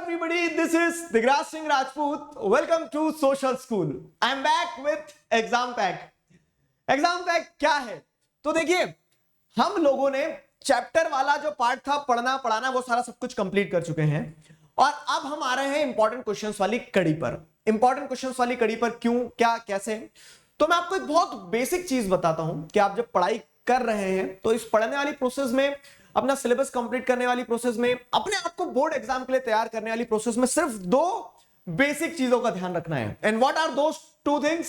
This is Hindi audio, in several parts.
everybody, this is Digraj Singh Rajput. Welcome to Social School. I am back with Exam Pack. Exam Pack क्या है? तो देखिए, हम लोगों ने चैप्टर वाला जो पार्ट था पढ़ना पढ़ाना वो सारा सब कुछ कंप्लीट कर चुके हैं और अब हम आ रहे हैं इंपॉर्टेंट क्वेश्चंस वाली कड़ी पर। इंपॉर्टेंट क्वेश्चंस वाली कड़ी पर क्यों, क्या, कैसे? तो मैं आपको एक बहुत बेसिक चीज बताता हूं कि आप जब पढ़ाई कर रहे हैं तो इस पढ़ने वाली प्रोसेस में, अपना सिलेबस कंप्लीट करने वाली प्रोसेस में, अपने आप को बोर्ड एग्जाम के लिए तैयार करने वाली प्रोसेस में सिर्फ दो बेसिक चीजों का ध्यान रखना है। And what are those two things?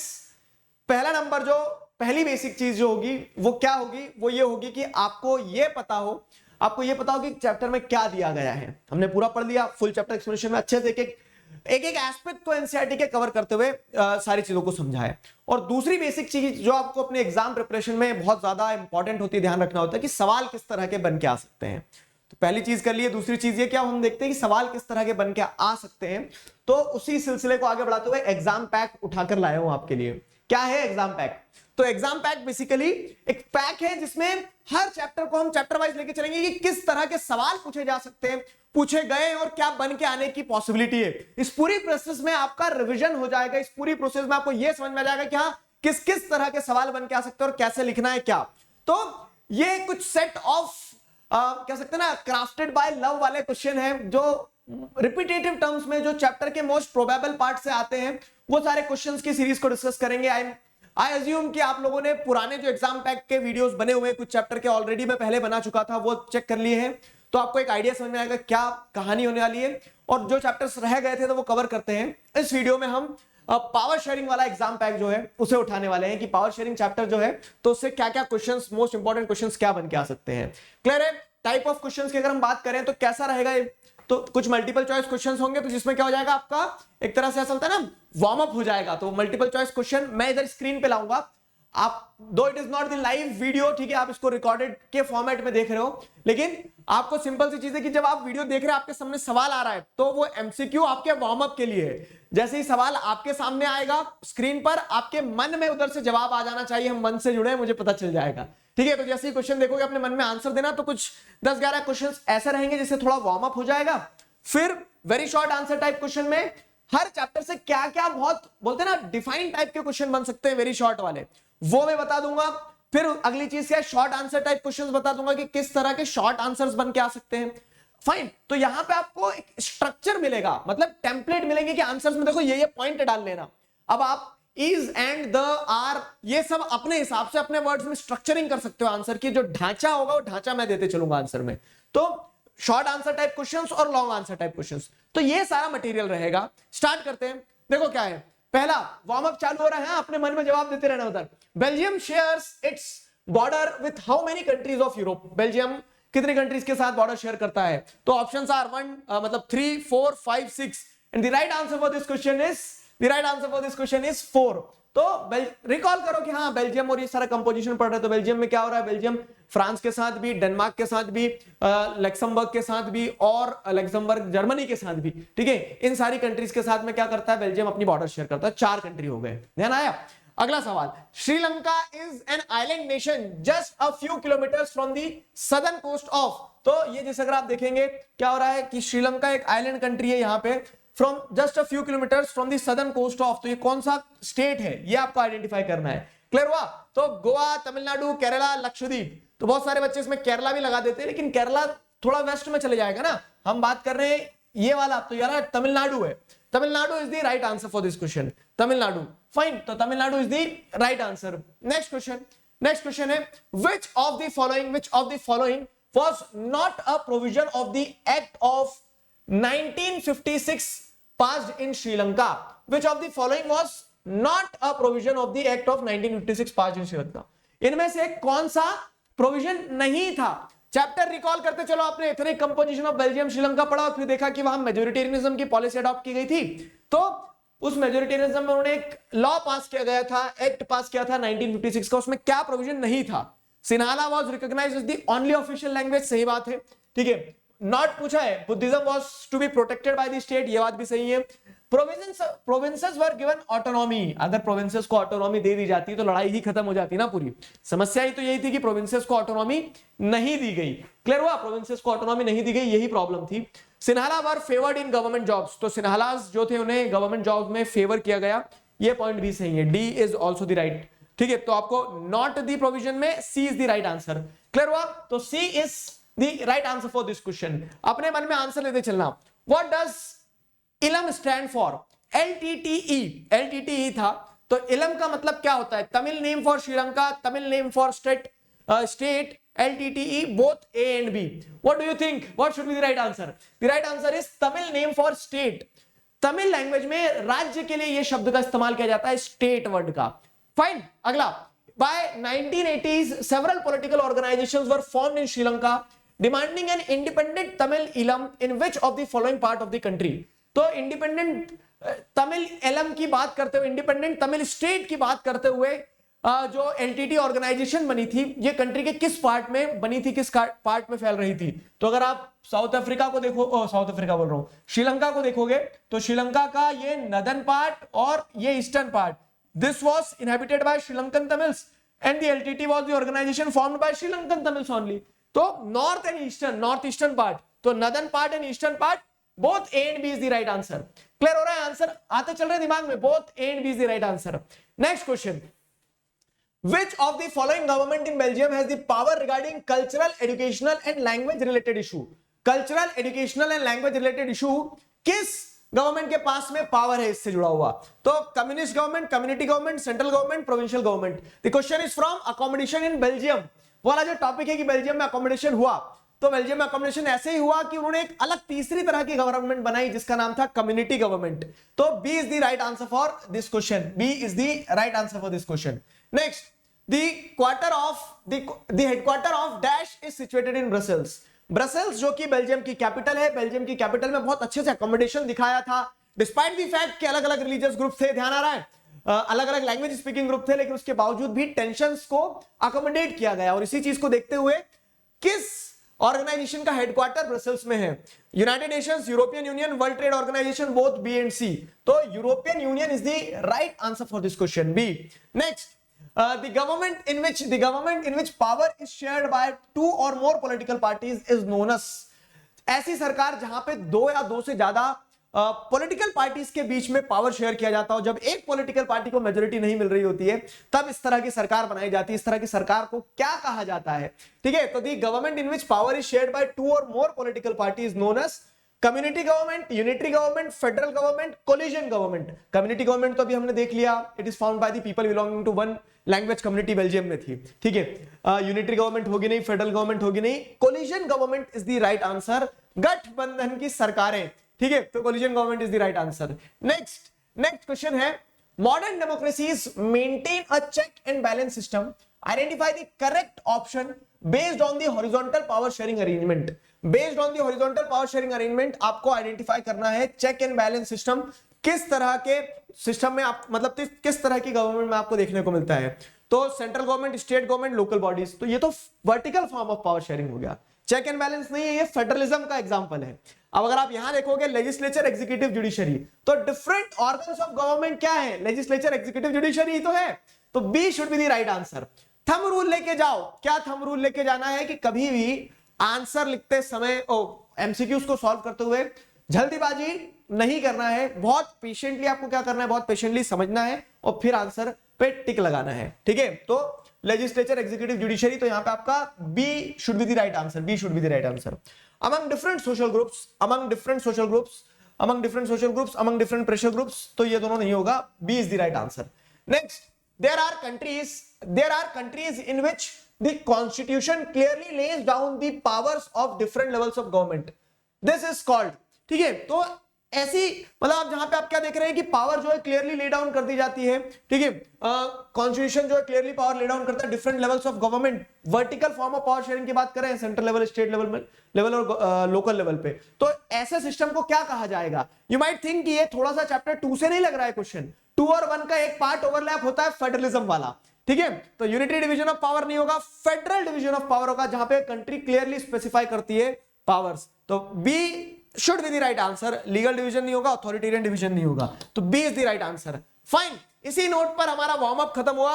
पहला नंबर, जो पहली बेसिक चीज जो होगी वो क्या होगी? वो ये होगी कि आपको ये पता हो कि चैप्टर में क्या दिया गया है। हमने पूरा पढ़ लिया, फुल चैप्टर एक्सप्लेनेशन में अच्छे से एक एक एस्पेक्ट को एनसीईआरटी के कवर करते हुए सारी चीजों को समझा है। और दूसरी बेसिक चीज जो आपको अपने एग्जाम प्रिपरेशन में बहुत ज्यादा इंपॉर्टेंट होती है, ध्यान रखना होता है कि सवाल किस तरह के बन के आ सकते हैं। तो पहली चीज कर लिए। दूसरी चीज ये क्या, हम देखते हैं कि सवाल किस तरह के बन के आ सकते हैं। तो उसी सिलसिले को आगे बढ़ाते हुए एग्जाम पैक उठाकर लाया हूं आपके लिए। क्या है एग्जाम पैक? तो एग्जाम पैक बेसिकली एक पैक है जिसमें हर चैप्टर को हम चैप्टर वाइज लेके चलेंगे कि किस तरह के सवाल पूछे जा सकते हैं, पूछे गए और क्या बन के आने की पॉसिबिलिटी है। इस पूरी प्रोसेस में आपका रिवीजन हो जाएगा। इस पूरी प्रोसेस में आपको यह समझ में आ जाएगा कि हाँ, किस किस तरह के सवाल बन के आ सकते हैं और कैसे लिखना है क्या। तो ये कुछ सेट ऑफ कह सकते हैं ना, क्राफ्टेड बाय लव वाले क्वेश्चन है जो रिपीटेटिव टर्म्स में जो चैप्टर के मोस्ट प्रोबेबल पार्ट से आते हैं, वो सारे क्वेश्चंस की सीरीज को डिस्कस करेंगे। आई अज्यूम कि आप लोगों ने पुराने जो एग्जाम पैक के वीडियोस बने हुए कुछ चैप्टर के ऑलरेडी मैं पहले बना चुका था, वो चेक कर लिए हैं। तो आपको एक आइडिया समझ में आएगा क्या कहानी होने वाली है। और जो चैप्टर्स रह गए थे तो वो कवर करते हैं। इस वीडियो में हम पावर शेयरिंग वाला एग्जाम पैक जो है उसे उठाने वाले हैं कि पावर शेयरिंग चैप्टर जो है तो उससे क्या क्या क्वेश्चंस, मोस्ट इंपॉर्टेंट क्वेश्चंस क्या बन के आ सकते हैं। क्लियर है? टाइप ऑफ क्वेश्चंस की अगर हम बात करें तो कैसा रहेगा, तो कुछ मल्टीपल चॉइस क्वेश्चंस होंगे, तो जिसमें क्या हो जाएगा, आपका एक तरह से ऐसा होता है ना, वार्म अप हो जाएगा। तो मल्टीपल चॉइस क्वेश्चन मैं इधर स्क्रीन पे लाऊंगा। आप, दो it is not the live video, ठीक है, आप इसको रिकॉर्डेड के फॉर्मेट में देख रहे हो, लेकिन आपको सिंपल सी चीज है कि जब आप वीडियो देख रहे हैं, आपके सामने सवाल आ रहा है तो वो एमसीक्यू आपके वार्म अप के लिए है। जैसे ही सवाल आपके सामने आएगा स्क्रीन पर, आपके मन में उधर से जवाब आ जाना चाहिए। हम मन से जुड़े हैं, मुझे पता चल जाएगा, ठीक है। तो जैसे ही क्वेश्चन देखोगे अपने मन में आंसर देना। तो कुछ 10-11 क्वेश्चन ऐसे रहेंगे जिससे थोड़ा वार्म अप हो जाएगा। फिर very short answer type question में हर चैप्टर से क्या क्या, बहुत बोलते हैं ना, डिफाइन टाइप के क्वेश्चन बन सकते हैं, वेरी शॉर्ट वाले, वो मैं बता दूंगा। फिर अगली चीज क्या है, शॉर्ट आंसर टाइप क्वेश्चंस बता दूंगा कि किस तरह के शॉर्ट आंसर्स बन के आ सकते हैं। फाइन। तो यहां पे आपको एक स्ट्रक्चर मिलेगा, मतलब टेम्पलेट मिलेंगे कि आंसर्स में देखो ये पॉइंट डाल लेना। अब आप इज एंड द आर ये सब अपने हिसाब से अपने वर्ड्स में स्ट्रक्चरिंग कर सकते हो आंसर की। जो ढांचा होगा वो ढांचा मैं देते चलूंगा आंसर में। तो शॉर्ट आंसर टाइप क्वेश्चंस और लॉन्ग आंसर टाइप क्वेश्चंस, तो ये सारा मटेरियल रहेगा। स्टार्ट करते हैं। देखो क्या है, पहला वार्म अप चालू हो रहा है, अपने मन में जवाब देते रहना उधर। Belgium shares its border with how many countries of Europe? Belgium कितनी कंट्रीज के साथ बॉर्डर शेयर करता है? तो options are 3, 4, 5, 6 and the right answer for this question is 4। तो रिकॉल करो कि हाँ, बेल्जियम और ये सारा कंपोजिशन पढ़ रहे हैं। तो बेल्जियम में क्या हो रहा है, बेल्जियम फ्रांस के साथ भी, डेनमार्क के साथ भी, लक्समबर्ग के साथ भी और लक्समबर्ग जर्मनी के साथ भी, ठीक है, इन सारी कंट्रीज के साथ में क्या करता है, बेल्जियम अपनी बॉर्डर शेयर करता है। 4 कंट्री हो गए। ध्यान आया? अगला सवाल, Sri Lanka is an island nation just a few kilometres from the southern coast of. तो ये जैसे अगर आप देखेंगे क्या हो रहा है कि श्रीलंका एक आइलैंड कंट्री है यहाँ पे, from just a few kilometres from the southern coast of. तो ये कौन सा स्टेट है ये आपको आइडेंटिफाई करना है। क्लियर हुआ? तो गोवा, तमिलनाडु, केरला, लक्षद्वीप। तो बहुत सारे बच्चे इसमें केरला भी लगा देते हैं, लेकिन केरला थोड़ा वेस्ट में चले जाएगा ना। हम बात कर रहे हैं ये वाला, तो यार तमिलनाडु है। Tamil Nadu is the right answer for this question. Tamil Nadu, fine. तो Tamil Nadu is the right answer. Next question है, which of the following was not a provision of the Act of 1956 passed in Sri Lanka? Which of the following was not a provision of the Act of 1956 passed in Sri Lanka? इनमें से कौन सा प्रोविजन नहीं था? चैप्टर रिकॉल करते चलो। आपने ethnic composition of Belgium Sri Lanka पढ़ा और फिर देखा कि वहां मेजोरिटेरियनिज्म की पॉलिसी अडॉप्ट की गई थी। तो उस मेजोरिटेरियनिज्म में उन्होंने एक लॉ पास किया गया था, एक्ट पास किया था 1956 का। उसमें क्या प्रोविजन नहीं था? Sinhala was recognised as the only official language, सही बात है, ठीक है। नॉट पूछा है, Buddhism was to be protected by the state, ये बात भी सही है। Provinces were given autonomy. अगर प्रोविंसेस को ऑटोनॉमी दे दी जाती तो लड़ाई ही खत्म हो जाती ना पूरी। समस्या ही तो यही थी कि प्रोविंसेस को ऑटोनॉमी नहीं दी गई। क्लियर हुआ? प्रोविंसेस को ऑटोनॉमी नहीं दी गई, यही प्रॉब्लम थी। सिन्हाला वर फेवर्ड इन गवर्नमेंट जॉब्स, तो सिन्हालास जो थे उन्हें गवर्नमेंट जॉब में फेवर किया गया, ये पॉइंट भी सही है, D is also the right. ठीक है, तो आपको नॉट द प्रोविजन में C is the right answer. Clear हुआ? तो C is the right answer for this question. अपने मन में आंसर लेते चलना। What does Eelam stand for? LTTE, LTTE था, तो इलम का मतलब क्या होता है? Tamil name for Sri Lanka, Tamil name for state, LTTE, both A and B. What do you think? What should be the right answer? The right answer is Tamil name for state. Tamil language में राज्य के लिए यह शब्द का इस्तेमाल किया जाता है, स्टेट वर्ड का। फाइन, अगला। By 1980s, several political organizations were formed in Sri Lanka, demanding an independent Tamil Ilam in which of the following part of the country? तो इंडिपेंडेंट तमिल इलम की बात करते हुए, इंडिपेंडेंट तमिल स्टेट की बात करते हुए जो LTT ऑर्गेनाइजेशन बनी थी, ये कंट्री के किस पार्ट में बनी थी, किस पार्ट में फैल रही थी? तो अगर आप साउथ अफ्रीका को देखो, साउथ अफ्रीका बोल रहा हूं, श्रीलंका को देखोगे, तो श्रीलंका का ये नदर्न पार्ट और ये eastern part, this was inhabited bye Sri Lankan Tamils and the LTT was the organisation formed by Sri Lankan Tamils only. तो north and eastern, north eastern part, तो northern part and eastern part, both A and B is the right answer। Clear हो रहा है? आंसर आते चल रहे दिमाग में, both A and B is the right answer। Next question, which of the following government in Belgium has the power regarding cultural, educational and language related issue? Cultural, educational and language related issue किस गवर्नमेंट के पास में पावर है इससे जुड़ा हुआ? तो communist government, community government, central government, provincial government. The question is from accommodation in Belgium. वाला जो टॉपिक है कि बेल्जियम में अकोमोडेशन हुआ, तो बेल्जियम में अकोमोडेशन ऐसे ही हुआ कि उन्होंने एक अलग तीसरी तरह की गवर्नमेंट बनाई जिसका नाम था कम्युनिटी गवर्नमेंट। तो B is the right answer for this question, B is the right answer for this question. Next, the headquarter of dash is situated in Brussels। Brussels जो कि बेल्जियम की कैपिटल है, बेल्जियम की कैपिटल में बहुत अच्छे से अकोमोडेशन दिखाया था, डिस्पाइट द फैक्ट कि अलग अलग रिलीजियस ग्रुप थे, ध्यान आ रहा है, अलग अलग लैंग्वेज स्पीकिंग ग्रुप थे, लेकिन उसके बावजूद भी टेंशंस को अकोमोडेट किया गया। और इसी चीज को देखते हुए किस ऑर्गेनाइजेशन का हेडक्वार्टर ब्रसेल्स में है? United Nations, European Union, World Trade Organization, both B and C. तो European Union is the right answer for this question, B. Next, the government in which power is shared by two or more political parties is known as। ऐसी सरकार जहां पे दो या दो से ज्यादा पॉलिटिकल पार्टीज के बीच में पावर शेयर किया जाता हो, जब एक पॉलिटिकल पार्टी को मेजोरिटी नहीं मिल रही होती है, तब इस तरह की सरकार बनाई जाती है। इस तरह की सरकार को क्या कहा जाता है? ठीक है, तो the government in which power is shared by two or more political parties known as community government, unitary government, federal government, coalition government. Community government तो अभी हमने देख लिया, it is found by the people belonging to one language community Belgium में थी। ठीक है, यूनिटरी गवर्नमेंट होगी नहीं, फेडरल गवर्नमेंट होगी नहीं, coalition government is the right answer. गठबंधन की सरकारें, ठीक है, तो coalition government is the right answer. Next question है, modern democracies maintain a check and balance system, identify the correct option based on the horizontal power sharing arrangement. Based on the horizontal power sharing arrangement आपको आइडेंटिफाई करना है चेक एंड बैलेंस सिस्टम किस तरह के सिस्टम में आप, मतलब किस तरह की गवर्नमेंट में आपको देखने को मिलता है। तो central government, state government, local bodies, तो ये तो vertical form of power sharing हो गया। चेक एंड बैलेंस नहीं है, ये फेडरलिज्म का एग्जांपल है। अब अगर आप यहां देखोगे लेजिस्लेचर, एग्जीक्यूटिव, जुडिशरी, तो डिफरेंट ऑर्गन्स ऑफ गवर्नमेंट क्या है? लेजिस्लेचर, एग्जीक्यूटिव, जुडिशरी तो है। तो B should be the right answer. Thumb rule लेके जाओ। क्या थंब रूल लेके जाना है कि कभी भी आंसर लिखते समय एमसीक्यूज को सॉल्व करते हुए जल्दीबाजी नहीं करना है, बहुत पेशेंटली आपको क्या करना है, बहुत पेशेंटली समझना है और फिर आंसर पे टिक लगाना है। ठीक है, तो लेजिस्लेचर, एग्जीक्यूटिव, जुडिशरी, तो यहां पे आपका B should be the right answer, B should be the right answer. Among different social groups, among different social groups, among different social groups, among different pressure groups, तो ये दोनों नहीं होगा, B is the right answer. Next, there are countries in which the constitution clearly lays down the powers of different levels of government, this is called। ठीक है, तो ऐसी मतलब आप जहां पे आप क्या देख रहे हैं कि पावर जो है क्लियरली ले डाउन कर दी जाती है। ठीक है, कॉन्स्टिट्यूशन जो है क्लियरली पावर ले डाउन करता है different levels of government. Vertical form of power sharing की बात करें, सेंट्रल लेवल, स्टेट लेवल और लोकल लेवल पे, तो ऐसे सिस्टम को क्या कहा जाएगा? यू माइट थिंक कि ये थोड़ा सा चैप्टर 2 से नहीं लग रहा है क्वेश्चन। 2 और 1 का एक पार्ट ओवरलैप होता है फेडरलिज्म वाला। ठीक है, तो यूनिटरी डिवीजन ऑफ पावर नहीं होगा, फेडरल डिवीजन ऑफ पावर होगा, जहां पे कंट्री क्लियरली स्पेसिफाई करती है पावर्स। तो B should be the right answer. Legal division नहीं होगा, अथॉरिटेरियन डिवीजन नहीं होगा, तो B is the right answer. Fine, इसी नोट पर हमारा वार्म अप खत्म हुआ।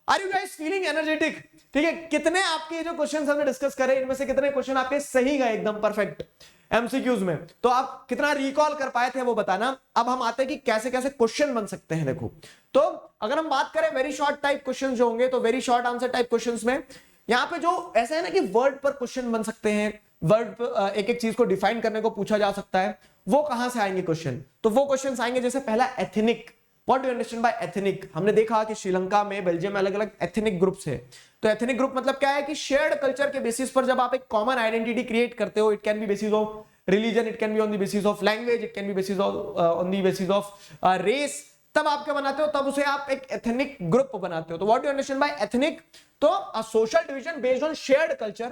Are you guys feeling energetic? ठीक है, कितने आपके जो क्वेश्चंस हमने डिस्कस करे इनमें से कितने क्वेश्चन आपके सही गए एकदम परफेक्ट? एमसीक्यूज में, तो आप कितना रिकॉल कर पाए थे वो बताना। अब हम आते हैं कि कैसे कैसे क्वेश्चन बन सकते हैं। देखो, तो अगर हम बात करें वेरी शॉर्ट टाइप क्वेश्चन जो होंगे, तो very short answer type question में यहाँ पे जो ऐसा है ना कि वर्ड पर क्वेश्चन बन सकते हैं, वर्ड पर एक एक चीज को डिफाइन करने को पूछा जा सकता है। वो कहां से आएंगे क्वेश्चन? तो वो क्वेश्चन आएंगे जैसे पहला ethnic. What do you understand by ethnic? हमने देखा कि श्रीलंका में, बेल्जियम में अलग अलग एथनिक ग्रुप्स है। तो एथनिक ग्रुप मतलब क्या है कि शेयर्ड कल्चर के बेसिस पर जब आप एक कॉमन आइडेंटिटी क्रिएट करते हो, it can be basis of religion, it can be on the basis of language, it can be basis on the basis of race, तब आप क्या बनाते हो? तब उसे आप एक एथनिक ग्रुप बनाते हो। तो what do you understand by ethnic? तो a social division based on shared culture,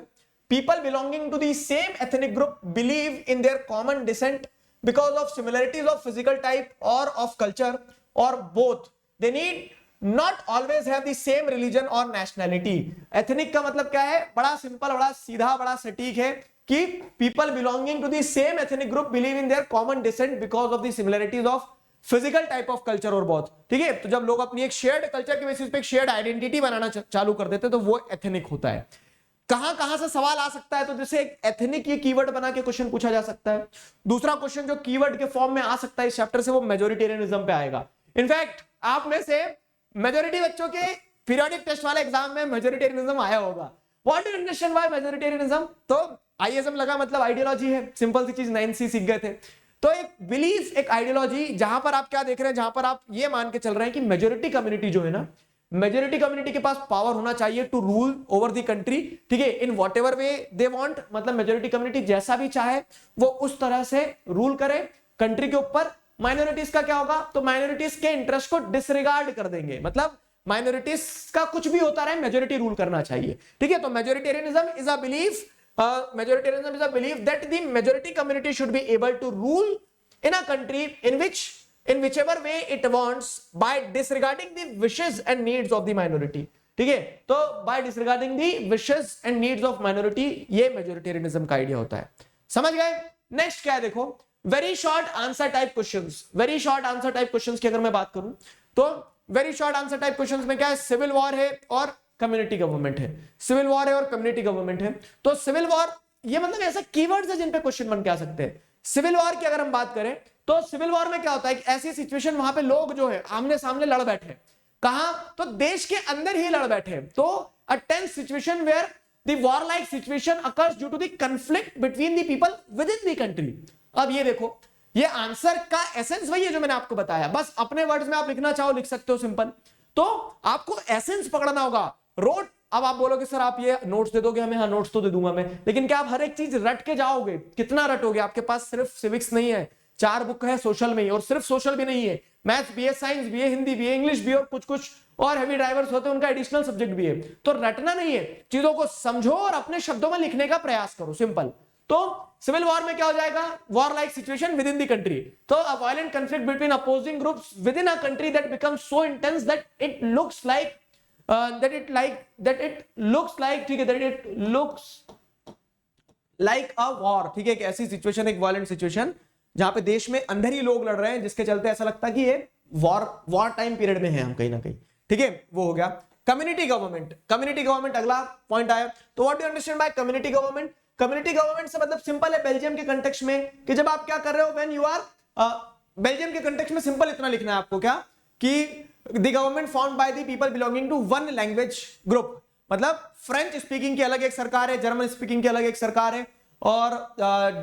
people belonging to the same ethnic group believe in their common descent because of similarities of physical type or of culture or both. They need not always have the same religion or nationality. Ethnic का मतलब क्या है? बड़ा सिंपल, बड़ा सीधा, बड़ा सटीक है कि people belonging to the same ethnic group believe in their common descent because of the similarities of physical type of culture और बहुत, ठीक है। तो जब लोग अपनी एक शेयर्ड कल्चर के बेसिस पे एक शेयर्ड आइडेंटिटी बनाना चालू कर देते हैं तो वो एथनिक होता है। कहां कहां से सवाल आ सकता है? तो जैसे एक एथनिक ये कीवर्ड बना के क्वेश्चन पूछा जा सकता है। दूसरा क्वेश्चन जो कीवर्ड के फॉर्म में आ सकता है इस चैप्टर से, वो मेजोरिटेरियनिज्म पे आएगा। इनफैक्ट आप में से मेजोरिटी बच्चों के पीरियोडिक टेस्ट वाले एग्जाम में मेजोरिटेरियनिज्म आया होगा। What do you understand bye majoritarianism? तो आईएसएम लगा मतलब आइडियोलॉजी है, सिंपल सी चीज, 9C सीख गए थे। तो एक बिलीफ, एक आइडियोलॉजी, जहां पर आप क्या देख रहे हैं, जहां पर आप ये मान के चल रहे हैं कि मेजोरिटी कम्युनिटी जो है ना, मेजोरिटी कम्युनिटी के पास पावर होना चाहिए to rule over the country, ठीक है, in whatever way they want. मतलब मेजोरिटी कम्युनिटी जैसा भी चाहे वो उस तरह से रूल करे कंट्री के ऊपर। माइनॉरिटीज का क्या होगा? तो माइनॉरिटीज के इंटरेस्ट को डिसरिगार्ड कर देंगे, मतलब माइनॉरिटीज का कुछ भी होता रहे, मेजोरिटी रूल करना चाहिए, ठीक है। तो majoritarianism is a belief, majoritarianism is a belief that the majority community should be able to rule in a country in whichever way it wants by disregarding the wishes and needs of the minority, ठीक है। तो by disregarding the wishes and needs of minority, ये मेजोरिटेरियनिज्म का आइडिया होता है। समझ गए? नेक्स्ट क्या है देखो, very short answer type questions. Very short answer type questions की अगर मैं बात करूं तो very short answer type questions में क्या है? सिविल वॉर है और कम्युनिटी गवर्नमेंट है। सिविल वॉर है और कम्युनिटी गवर्नमेंट है। तो सिविल वॉर ये मतलब ऐसे कीवर्ड्स है जिन पे क्वेश्चन बन के आ सकते हैं। सिविल वॉर की अगर हम बात करें तो सिविल वॉर में क्या होता है कि ऐसी सिचुएशन वहां पे लोग जो है आमने सामने लड़ बैठे। कहां? तो देश के अंदर ही लड़ बैठे। तो a tense situation where the war like situation occurs due to the conflict between the people within the country. अब ये देखो, ये आंसर का एसेंस वही है जो मैंने आपको बताया, बस अपने वर्ड्स में आप लिखना चाहो लिख सकते हो, सिंपल। तो आपको एसेंस पकड़ना होगा। रोट, अब आप बोलोगे सर आप ये नोट्स दे दोगे हमें? हाँ नोट्स तो दे दूंगा मैं, लेकिन क्या आप हर एक चीज रट के जाओगे? कितना रटोगे? आपके पास सिर्फ सिविक्स नहीं है, 4 बुक है सोशल में ही, और सिर्फ सोशल भी नहीं है, मैथ्स भी है, साइंस भी है, हिंदी भी है, इंग्लिश भी है, और कुछ कुछ और हैवी ड्राइवर्स होते हैं उनका एडिशनल सब्जेक्ट भी है। तो रटना नहीं है, चीजों को समझो और अपने शब्दों में लिखने का प्रयास करो, सिंपल। तो सिविल वॉर में क्या हो जाएगा? War like situation within the country. तो a violent conflict between opposing groups within a country that becomes so intense that it looks like that it looks like ठीक है, that it looks like a war, ठीक है। एक ऐसी सिचुएशन, एक वायलेंट सिचुएशन जहां पे देश में अंदर ही लोग लड़ रहे हैं, जिसके चलते ऐसा लगता है कि ये वॉर टाइम पीरियड में है हम कहीं ना कहीं, ठीक है। वो हो गया कम्युनिटी गवर्नमेंट। कम्युनिटी गवर्नमेंट अगला पॉइंट आया। तो what do you understand bye community government? Community government से मतलब सिंपल है बेल्जियम के कंटेक्स्ट में, कि जब आप क्या कर रहे हो, व्हेन यू आर बेल्जियम के कंटेक्स्ट में सिंपल इतना लिखना है आपको क्या, कि the government formed by the people belonging to one language group। मतलब फ्रेंच स्पीकिंग की अलग एक सरकार है, जर्मन स्पीकिंग की अलग एक सरकार है, और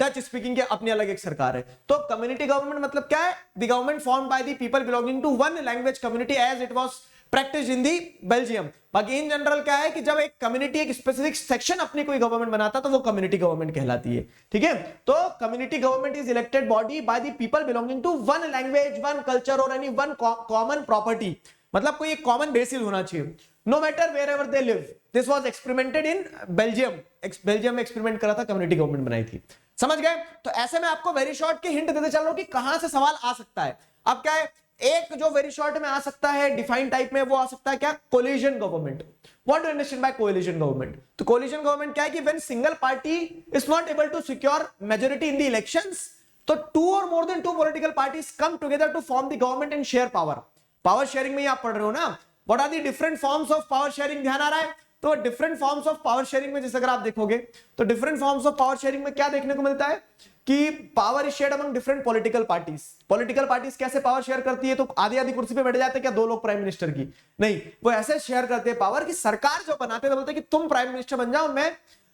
डच स्पीकिंग की अपनी अलग एक सरकार है। तो कम्युनिटी गवर्नमेंट मतलब क्या है? The government formed by the people belonging to one language community as it was practice in the Belgium. बाकी इन जनरल क्या है कि जब एक कम्युनिटी एक स्पेसिफिक सेक्शन अपनी कोई गवर्नमेंट बनाता तो वो कम्युनिटी गवर्नमेंट कहलाती है, ठीक है। तो community government is elected body by the people belonging to one language, one culture और एनी वन कॉमन प्रॉपर्टी। मतलब कोई एक कॉमन बेसिस होना चाहिए, no matter wherever they live. This was experimented in Belgium. Belgium में एक्सपेरिमेंट करा था, कम्युनिटी गवर्नमेंट बनाई थी। समझ गए? तो ऐसे में आपको वेरी शॉर्ट की हिंट देते चल रहा हूं कि कहां से सवाल आ सकता है। अब क्या है, एक जो वेरी शॉर्ट में आ सकता है डिफाइन टाइप में, वो आ सकता है क्या? Coalition government. What do you understand by coalition government? तो कोलिजन गवर्नमेंट क्या है कि when single party is not able to secure majority in the elections, तो 2 और more than 2 political parties come together to form the government and share power. Power sharing में ही आप पढ़ रहे हो ना, what are the different forms of power sharing? ध्यान आ रहा है? तो different forms of power sharing में जैसे अगर आप देखोगे तो different forms of power sharing में क्या देखने को मिलता है कि power is shared among different political parties. Political parties कैसे पावर शेयर करती है, तो आधी आधी कुर्सी पे बैठ जाते हैं क्या दो लोग प्राइम मिनिस्टर की, नहीं, वो ऐसे शेयर करते हैं पावर कि सरकार जो बनाते हैं बोलते हैं कि तुम प्राइम मिनिस्टर बन जाओ, मैं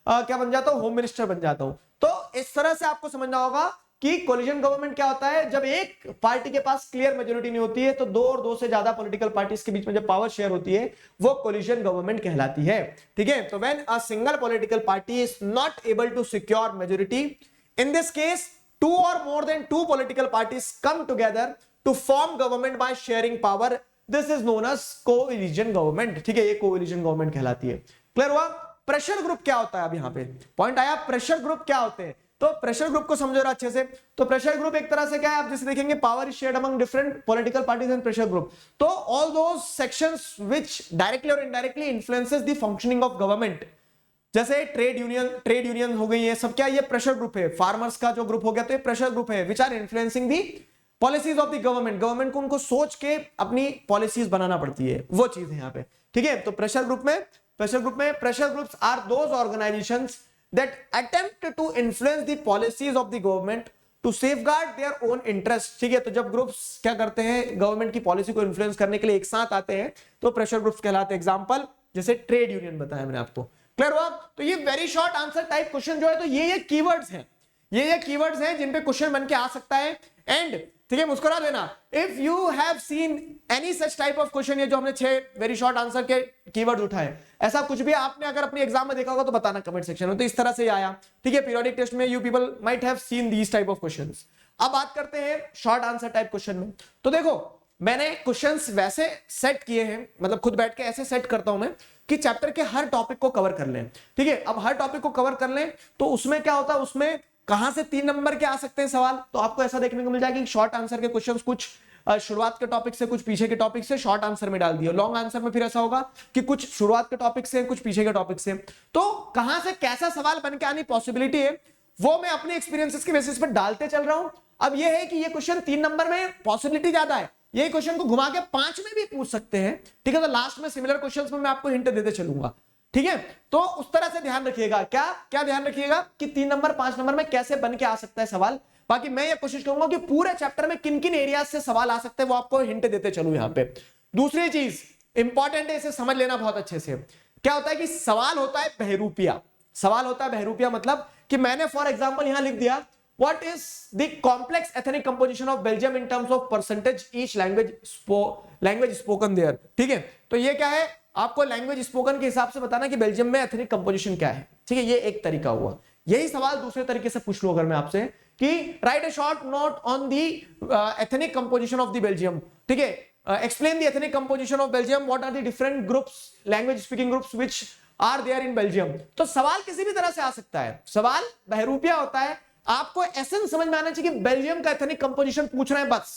क्या बन जाता हूं, होम मिनिस्टर बन जाता हूं। तो इस तरह से आपको समझना होगा कि कोलिजन गवर्नमेंट क्या होता है, जब एक पार्टी के पास क्लियर मेजोरिटी नहीं होती है तो दो और दो से ज्यादा पॉलिटिकल पार्टीज के बीच में जब पावर शेयर होती है वो कोलिजन गवर्नमेंट कहलाती है। ठीक है, तो when a single political party is not able to secure majority, in this case two or more than two political parties come together to form government by sharing power, this is known as coalition government। ठीक है, ये coalition government कहलाती है। क्लियर हुआ? प्रेशर ग्रुप क्या होता है, अब यहां पे पॉइंट आया, प्रेशर ग्रुप क्या होते हैं, तो प्रेशर ग्रुप को समझो अच्छे से। तो प्रेशर ग्रुप एक तरह से क्या है, आप जैसे देखेंगे power is shared among different political parties and pressure group, तो all those sections which directly or indirectly influences the functioning of government, जैसे ट्रेड यूनियन हो गई है सब, क्या ये प्रेशर ग्रुप है। फार्मर्स का जो ग्रुप हो गया तो ये प्रेशर ग्रुप है, which are influencing the policies of the government को उनको सोच के अपनी पॉलिसीज बनाना पड़ती है, वो चीज है यहाँ पे। ठीक है, तो pressure groups are those organisations that attempt to influence the policies of the government to safeguard their own interest. ठीक है, तो जब ग्रुप्स क्या करते हैं, गवर्नमेंट की पॉलिसी को इन्फ्लुएंस करने के लिए एक साथ आते हैं तो प्रेशर ग्रुप्स कहलाते हैं। एग्जांपल जैसे ट्रेड यूनियन बताया मैंने आपको। क्लियर हुआ? तो ये very short answer type question जो है, तो ये कीवर्ड्स हैं, ये कीवर्ड्स हैं जिन पे क्वेश्चन बन के आ सकता है। एंड ठीक है, मुस्कुरा देना if you have seen any such type of question, ये जो हमने 6 वेरी शॉर्ट आंसर के कीवर्ड्स उठाए, ऐसा कुछ भी आपने अगर अपने एग्जाम में देखा होगा तो बताना कमेंट सेक्शन में। तो इस तरह से आया। ठीक है, पीरियोडिक टेस्ट में you people might have seen these type of questions. अब बात करते हैं शॉर्ट आंसर टाइप क्वेश्चन में। तो देखो मैंने क्वेश्चंस वैसे सेट किए हैं, मतलब खुद बैठ के ऐसे सेट करता हूं मैं कि चैप्टर के हर टॉपिक को कवर कर लें। ठीक है, अब हर टॉपिक को कवर कर लें तो उसमें क्या होता है, उसमें कहां से 3 नंबर के आ सकते हैं सवाल, तो आपको ऐसा देखने को मिल जाएगा कि शॉर्ट आंसर के क्वेश्चंस कुछ शुरुआत के टॉपिक से, कुछ पीछे के टॉपिक से शॉर्ट आंसर में डाल दिए। लॉन्ग आंसर में फिर ऐसा होगा कि कुछ शुरुआत के टॉपिक से, कुछ पीछे के टॉपिक से। तो कहां से कैसा सवाल बन के आने पॉसिबिलिटी है वो मैं अपने एक्सपीरियंसेस के बेसिस पर डालते चल रहा हूं। अब यह है कि ये क्वेश्चन 3 नंबर में पॉसिबिलिटी ज्यादा है, यही क्वेश्चन को घुमा के 5 में भी पूछ सकते हैं। ठीक है, तो लास्ट में सिमिलर क्वेश्चंस में मैं आपको हिंट देते चलूंगा। ठीक है, तो उस तरह से ध्यान रखिएगा। क्या ध्यान रखिएगा कि 3 नंबर 5 नंबर में कैसे बन के आ सकता है सवाल। बाकी मैं ये कोशिश करूंगा कि पूरे चैप्टर में किन किन एरिया से सवाल आ सकते हैं वो आपको हिंट देते चलूं। यहां पे दूसरी चीज इंपॉर्टेंट है, इसे समझ लेना बहुत अच्छे से। क्या होता है कि सवाल होता है बहरूपिया। सवाल होता है बहरूपिया मतलब कि मैंने फॉर एग्जाम्पल यहां लिख दिया what is the complex ethnic composition of Belgium in terms of percentage each language spoken there। ठीक है, तो ये क्या है, आपको लैंग्वेज स्पोकन के हिसाब से बताना कि बेल्जियम में एथनिक कंपोजिशन क्या है। ठीक है, ये एक तरीका हुआ। यही सवाल दूसरे तरीके से पूछ लो अगर मैं आपसे कि write a short note on the ethnic composition of the Belgium. ठीक है, explain the ethnic composition of Belgium, what are the different groups, language speaking groups which are there in Belgium. तो सवाल किसी भी तरह से आ सकता है, सवाल बहरूपिया होता है। आपको एसेंस समझ में आना चाहिए कि बेल्जियम का एथनिक कंपोजिशन पूछ रहे हैं, बस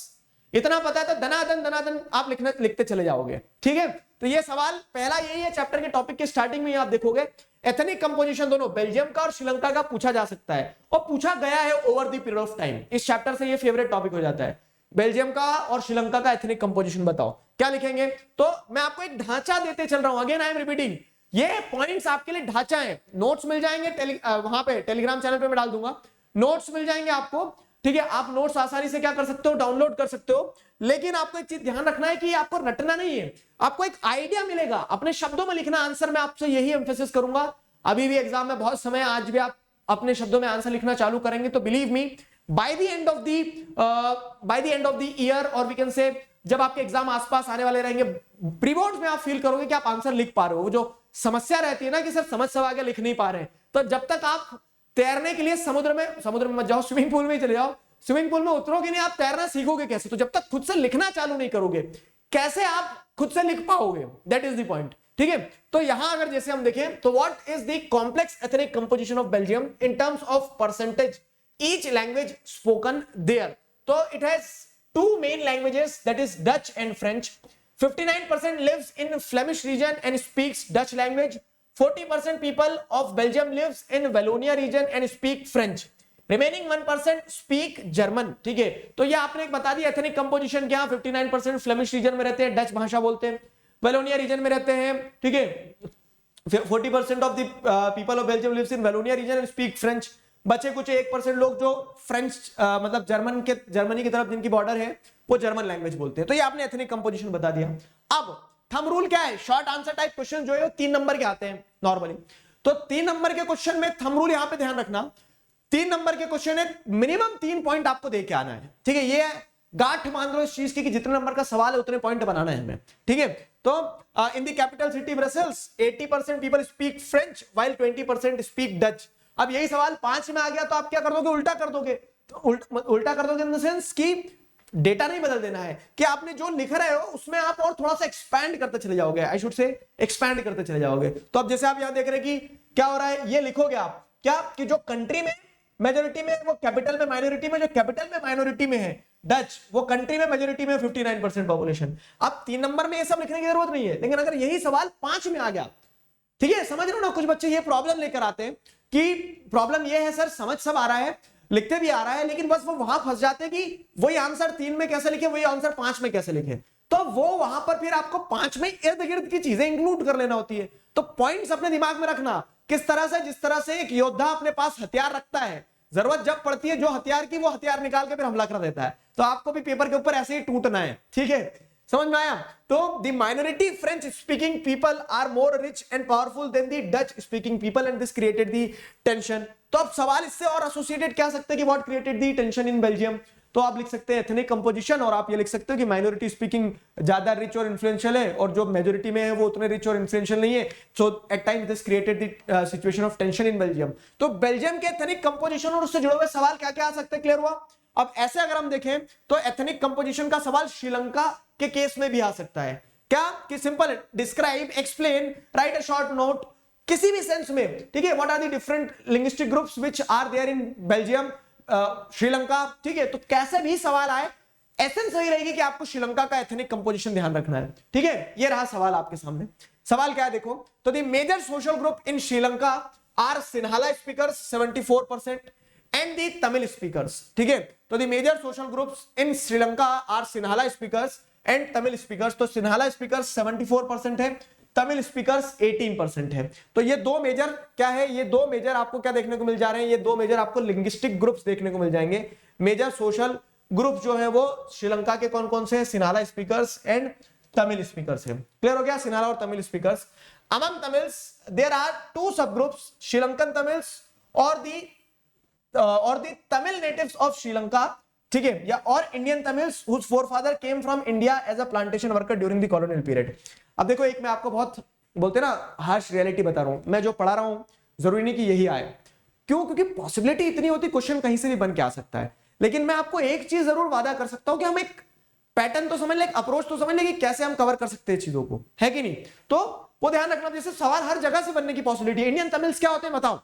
इतना पता है तो दनादन आप लिखते चले जाओगे। ठीक है, तो ये सवाल पहला यही है, चैप्टर के टॉपिक के स्टार्टिंग में आप देखोगे एथनिक कंपोजिशन दोनों बेल्जियम का और श्रीलंका का पूछा जा सकता है और पूछा गया है over the period of time. इस चैप्टर से ये फेवरेट टॉपिक हो जाता है, बेल्जियम का और श्रीलंका का एथनिक कंपोजिशन बताओ क्या लिखेंगे। तो मैं आपको एक ढांचा देते चल रहा हूं, अगेन आई एम रिपीटिंग, ये पॉइंट्स आपके लिए ढांचा है। नोट्स मिल जाएंगे वहां पे टेलीग्राम चैनल पे मैं डाल दूंगा, नोट्स मिल जाएंगे आपको। ठीक है, आप नोट्स आसानी से क्या कर सकते हो, डाउनलोड कर सकते हो। लेकिन आपको एक चीज ध्यान रखना है कि आपको रटना नहीं है, आपको एक आइडिया मिलेगा, अपने शब्दों में लिखना आंसर। मैं आपसे यही एम्फेसिस करूंगा, अभी भी एग्जाम में बहुत समय, आज भी आप अपने शब्दों में आंसर लिखना चालू करेंगे तो believe me by the end of the year, और वी कैन से जब आपके एग्जाम आसपास आने वाले रहेंगे, प्रीबोर्ड्स में आप फील करोगे कि आप आंसर लिख पा रहे हो। जो समस्या रहती है ना कि सर समझ सब आगे लिख नहीं पा रहे हैं, तो जब तक आप तैरने के लिए समुद्र में मत जाओ, स्विमिंग पूल में चले जाओ, स्विमिंग पूल में उतरोगे नहीं, आप तैरना सीखोगे कैसे। तो जब तक खुद से लिखना चालू नहीं करोगे कैसे आप खुद से लिख पाओगे, दैट इज द पॉइंट। ठीक है, तो यहां अगर जैसे हम देखें तो what is the complex ethnic composition of Belgium in terms of percentage each language spoken there. तो it has 2 main languages, that is Dutch and French. 59% lives in Flemish region and speaks Dutch language. 40% people of Belgium lives in Wallonia region and speak French. Remaining 1% speak German. ठीक है, तो ये आपने एक बता दी एथनिक कंपोजिशन क्या, 59% फ्लेमिश रीजन में रहते हैं, डच भाषा बोलते हैं, वेलोनिया रीजन में रहते हैं। ठीक है, 40% of the people of Belgium lives in Wallonia region and speak French. बचे कुछ 1% लोग जो फ्रेंच मतलब जर्मनी की तरफ जिनकी बॉर्डर है वो जर्मन लैंग्वेज बोलते हैं। तो ये आपने एथनिक कंपोजिशन बता दिया। अब थंब रूल क्या है? शॉर्ट आंसर टाइप क्वेश्चन जो है 3 नंबर के आते हैं नॉर्मली। तो 3 नंबर के क्वेश्चन में थंब रूल यहां पे ध्यान रखना, 3 नंबर के क्वेश्चन है, मिनिमम 3 पॉइंट आपको दे के आना है। ठीक है, ये गांठ मान लो इस चीज की कि जितने नंबर का सवाल है उतने पॉइंट बनाना है हमें। ठीक है, तो in the capital city Brussels 80% people speak French while 20% speak Dutch. अब यही सवाल 5 में आ गया तो आप क्या कर दोगे? उल्टा कर दोगे। तो उल्टा कर दोगे इन द सेंस कि डेटा नहीं बदल देना है, कि आपने जो लिख रहे हो उसमें आप और थोड़ा सा एक्सपैंड करते चले जाओगे, आई शुड से एक्सपैंड करते चले जाओगे। तो अब जैसे आप यहां देख रहे हैं कि क्या हो रहा है, ये लिखोगे आप क्या कि जो कंट्री में मेजोरिटी में वो कैपिटल में माइनॉरिटी में, जो कैपिटल में माइनॉरिटी में है डच, वो कंट्री में मेजोरिटी में 59% पॉपुलेशन। अब 3 नंबर में ये सब लिखने की जरूरत नहीं है, लेकिन अगर यही सवाल 5 में आ गया, ठीक है, समझ रहे हो ना, कुछ बच्चे ये प्रॉब्लम लेकर आते हैं कि प्रॉब्लम ये है सर, समझ सब आ रहा है, लिखते भी आ रहा है, लेकिन बस वो वहां फंस जाते हैं कि वही आंसर 3 में कैसे लिखे, वही आंसर 5 में कैसे लिखे। तो वो वहां पर फिर आपको 5 में इर्द गिर्द की चीजें इंक्लूड कर लेना होती है। तो पॉइंट्स अपने दिमाग में रखना, किस तरह से, जिस तरह से एक योद्धा अपने पास हथियार रखता है, जरूरत जब पड़ती है जो हथियार की, वो हथियार निकाल के फिर हमला कर देता है। तो आपको भी पेपर के ऊपर ऐसे ही टूटना है। ठीक है, समझ में आया? तो the minority French speaking people are more rich and powerful than the Dutch speaking people and this created the tension. तो अब सवाल इससे और एसोसिएटेड क्या सकते हैं कि what created the tension in Belgium. तो आप लिख सकते हैं एथनिक कंपोजिशन, और आप ये लिख सकते हो कि माइनॉरिटी स्पीकिंग ज्यादा रिच और इन्फ्लुएंशियल है और जो मेजोरिटी में है वो उतने रिच और इन्फ्लुएंशियल नहीं है। So at times this created the situation of tension in Belgium. तो बेल्जियम के एथनिक कंपोजिशन और उससे जुड़े हुए सवाल क्या क्या आ सकते हैं, क्लियर हुआ? अब ऐसे अगर हम देखें तो एथनिक कंपोजिशन का सवाल श्रीलंका के केस में भी आ सकता है। क्या कि simple describe, explain, write a short note, किसी भी सेंस में। ठीक है, what are the different linguistic groups which are there in Belgium, Sri Lanka. ठीक है, तो कैसे भी सवाल आए, एसेंस सही रहेगी कि आपको श्रीलंका का एथनिक कंपोजिशन ध्यान रखना है। ठीक है, ये रहा सवाल आपके सामने। सवाल क्या है देखो, तो the major social group in Sri Lanka are Sinhala speakers 74% and the Tamil speakers. ठीक है, तो the major social groups in Sri Lanka are Sinhala speakers and Tamil speakers. तो सिन्हाला स्पीकर्स 74% है, तमिल स्पीकर्स 18% है। तो ये दो मेजर क्या है, ये दो मेजर आपको क्या देखने को मिल जा रहे हैं, ये दो मेजर आपको लिंग्विस्टिक ग्रुप्स देखने को मिल जाएंगे। मेजर सोशल ग्रुप जो है वो श्रीलंका के कौन कौन से हैं, Sinhala speakers and Tamil speakers है। क्लियर हो गया, सिन्हाला और Tamil speakers. Among Tamils there are 2 sub groups, Sri Lankan Tamils और the Tamil natives of Sri Lanka. ठीक है, या और Indian Tamils whose forefather came from India as a plantation worker during the colonial period. अब देखो, एक मैं आपको बहुत बोलते ना हार्श रियलिटी बता रहा हूं, मैं जो पढ़ा रहा हूं जरूरी नहीं कि यही आए। क्यों? क्योंकि पॉसिबिलिटी इतनी होती, क्वेश्चन कहीं से भी बन के आ सकता है। लेकिन मैं आपको एक चीज जरूर वादा कर सकता हूं कि हम एक पैटर्न तो समझ ले, एक अप्रोच तो समझ ले कि कैसे हम कवर कर सकते हैं चीजों को, है कि नहीं? तो वो ध्यान रखना, जैसे सवाल हर जगह से बनने की पॉसिबिलिटी है। इंडियन तमिल्स क्या होते हैं बताओ?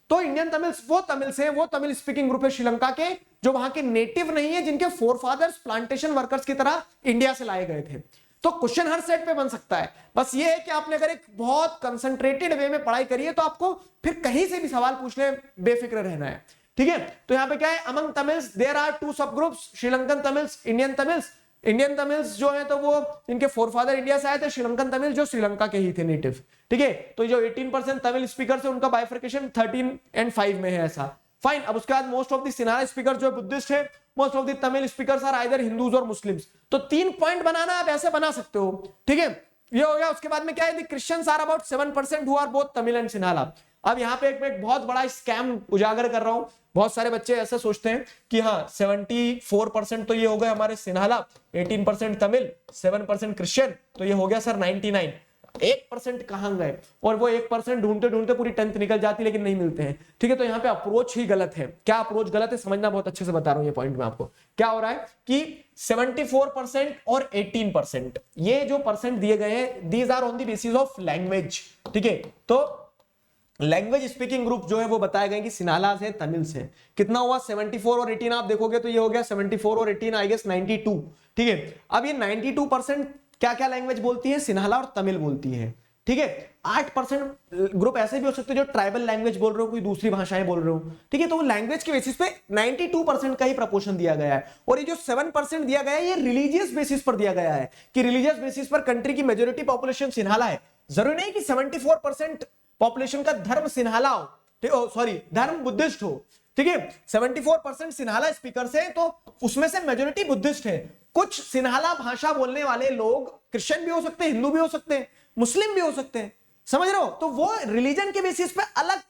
तो इंडियन तमिल्स वो तमिल्स हैं, वो तमिल स्पीकिंग ग्रुप है श्रीलंका के, जो वहां के नेटिव नहीं है, जिनके फोरफादर्स प्लांटेशन वर्कर्स की तरह इंडिया से लाए गए थे। तो क्वेश्चन हर सेट पे बन सकता है। बस ये है कि आपने अगर एक बहुत कंसंट्रेटेड वे में पढ़ाई करी है तो आपको फिर कहीं से भी सवाल पूछने बेफिक्र रहना है। ठीक है, तो यहां पे क्या है, among Tamils there are 2 sub groups, Sri Lankan Tamils, Indian Tamils. Indian Tamils जो है तो वो इनके फोरफादर इंडिया से आए थे, श्रीलंकन तमिल जो श्रीलंका के ही थे नेटिव। ठीक है, तो जो 18% तमिल स्पीकर है उनका बाइफर्केशन 13 और 5 में है, ऐसा फाइन। अब उसके बाद most of the Sinhala speaker जो बुद्धिस्ट है, most of the Tamil speakers are either Hindus और मुस्लिम्स। तो 3 पॉइंट बनाना आप ऐसे बना सकते हो। ठीक है, ये हो गया। उसके बाद में क्या है, the Christians are about 7% who are both Tamil and Sinhala. अब यहाँ पे एक बहुत बड़ा स्कैम उजागर कर रहा हूं। बहुत सारे बच्चे ऐसे सोचते हैं कि हाँ 74% तो ये हो गए हमारे सिन्हाला, 18% तमिल, 7% क्रिश्चियन, तो ये हो गया सर 99। 1% कहां गए? और वो 1% ढूंढते ढूंढते पूरी 10th निकल जाती, लेकिन नहीं मिलते हैं। ठीक है, तो यहाँ पे अप्रोच ही गलत है। क्या अप्रोच गलत है समझना, बहुत अच्छे से बता रहा हूं ये पॉइंट में आपको। क्या हो रहा है कि 74% और 18% ये जो परसेंट दिए गए हैं, these are on the basis of language. ठीक है, तो लैंग्वेज स्पीकिंग ग्रुप जो है वो बताए गए कि सिन्हाला से, तमिल से। कितना हुआ 74 और 18, आप देखोगे तो ये हो गया 74 और 18 आई गेस 92। ठीक है, अब ये 92% क्या क्या लैंग्वेज बोलती है, सिन्हाला और तमिल बोलती है। ठीक है, 8% ग्रुप ऐसे भी हो सकते हैं जो ट्राइबल लैंग्वेज बोल रहे हो, कोई दूसरी भाषाएं बोल रहे हो। ठीक है, तो वो लैंग्वेज के बेसिस पे 92% का ही प्रपोर्शन दिया गया है। और ये जो 7% दिया गया है, ये रिलीजियस बेसिस पर दिया गया है कि रिलीजियस बेसिस पर कंट्री की मेजोरिटी पॉपुलेशन सिन्हाला है, जरूरी नहीं कि 74% पॉपुलेशन का धर्म सिन्हाला हो, सॉरी धर्म बुद्धिस्ट हो, ठीक है। 74% सिन्हाला स्पीकर्स है तो उसमें से मेजोरिटी बुद्धिस्ट है। कुछ सिन्हाला भाषा बोलने वाले लोग क्रिश्चियन भी हो सकते हैं, हिंदू भी हो सकते हैं, मुस्लिम भी हो सकते हैं, समझ रहे हो। तो वो रिलीजन के बेसिस पे अलग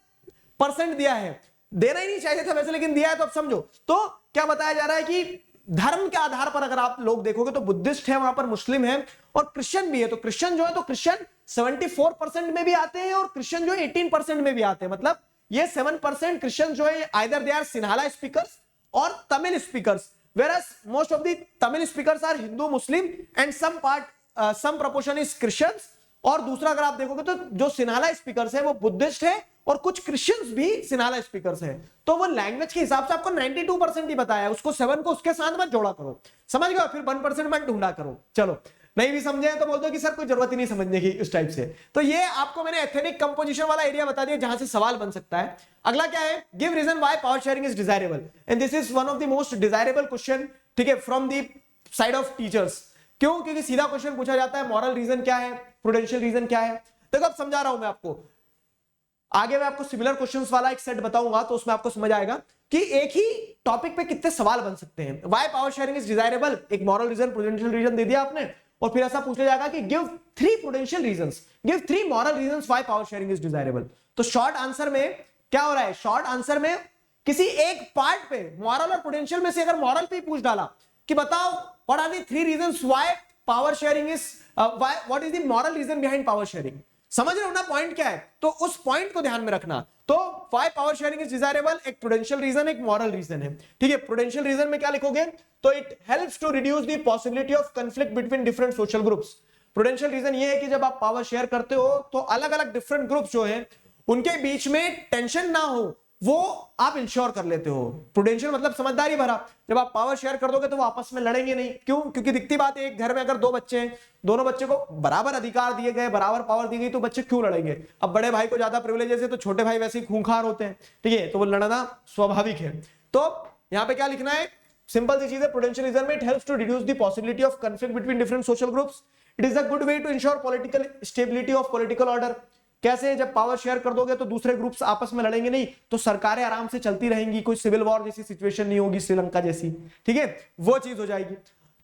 परसेंट दिया है, देना ही नहीं चाहिए था वैसे, लेकिन दिया है तो अब समझो। तो क्या बताया जा रहा है कि धर्म के आधार पर अगर आप लोग देखोगे तो बुद्धिस्ट है, वहां पर मुस्लिम है और क्रिश्चियन भी है। तो क्रिश्चियन जो है तो क्रिश्चियन 74% में भी आते हैं और क्रिश्चियन जो है 18% में भी आते हैं। मतलब ये 7% क्रिश्चियन जो है either they are Sinhala speakers और Tamil speakers, whereas most of the Tamil speakers are Hindu, Muslim and some proportion is Christians। और दूसरा अगर आप देखोगे तो जो सिन्हाला स्पीकर्स है वो बुद्धिस्ट है और कुछ क्रिश्चियंस भी सिन्हाला स्पीकर्स है। तो वो लैंग्वेज के हिसाब से आपको 92% ही बताया है, उसको 7 को उसके साथ मत जोड़ा करो, समझ गए। फिर 1% मत ढूंढा करो। चलो नहीं भी समझे तो बोल दो कि सर कोई जरूरत ही नहीं समझने की इस टाइप से। तो ये आपको मैंने एथनिक कंपोजिशन वाला एरिया बता दिया जहां से सवाल बन सकता है। अगला क्या है, give reason why power sharing is desirable, and this is one of the most desirable question, ठीक है, from the side of teachers. क्यों? क्योंकि सीधा क्वेश्चन पूछा जाता है मॉरल रीजन क्या है, प्रूडेंशियल रीजन क्या है। देखो अब समझा रहा हूं मैं आपको, आगे मैं आपको सिमिलर क्वेश्चंस वाला एक सेट बताऊंगा तो उसमें आपको समझ आएगा कि एक ही टॉपिक पे कितने सवाल बन सकते हैं। Why power sharing is desirable, एक मॉरल रीजन, प्रूडेंशियल रीजन दे दिया आपने, और फिर ऐसा पूछा जाएगा कि give 3 prudential reasons, give 3 moral reasons why power sharing is desirable. तो शॉर्ट आंसर में क्या हो रहा है, शॉर्ट आंसर में किसी एक पार्ट पे मॉरल और प्रूडेंशियल में से अगर मॉरल पे पूछ डाला कि बताओ what are the 3 reasons why power sharing is, what is the moral reason behind power sharing. समझ रहे हो ना पॉइंट क्या है, तो उस पॉइंट को ध्यान में रखना। तो why power sharing is desirable, एक प्रूडेंशियल रीजन, एक मॉरल रीजन है, ठीक है। प्रूडेंशियल रीजन में क्या लिखोगे, तो it helps to reduce the possibility of conflict between different social groups. Prudential reason ये है कि जब आप पावर शेयर करते हो तो अलग अलग डिफरेंट ग्रुप्स जो हैं उनके बीच में टेंशन ना हो, वो आप इंश्योर कर लेते हो। प्रूडेंशियल मतलब समझदारी भरा। जब आप पावर शेयर कर दोगे तो वो आपस में लड़ेंगे नहीं। क्यों? क्योंकि दिखती बात है, एक घर में अगर 2 बच्चे हैं, दोनों बच्चे को बराबर अधिकार दिए गए, बराबर पावर दी गई, तो बच्चे क्यों लड़ेंगे। अब बड़े भाई को ज्यादा प्रिविलेजेस है तो छोटे भाई वैसे ही खूंखार होते हैं, ठीक है, तो वो लड़ना स्वाभाविक है। तो यहां पे क्या लिखना है, सिंपल सी चीज है, प्रूडेंशियल रीजन में it helps to reduce the possibility of conflict between different social groups. It is a good way to ensure political stability of political order. कैसे? जब पावर शेयर कर दोगे तो दूसरे ग्रुप्स आपस में लड़ेंगे नहीं, तो सरकारें आराम से चलती रहेंगी, कोई सिविल वॉर जैसी सिचुएशन नहीं होगी श्रीलंका जैसी, ठीक है, वो चीज हो जाएगी।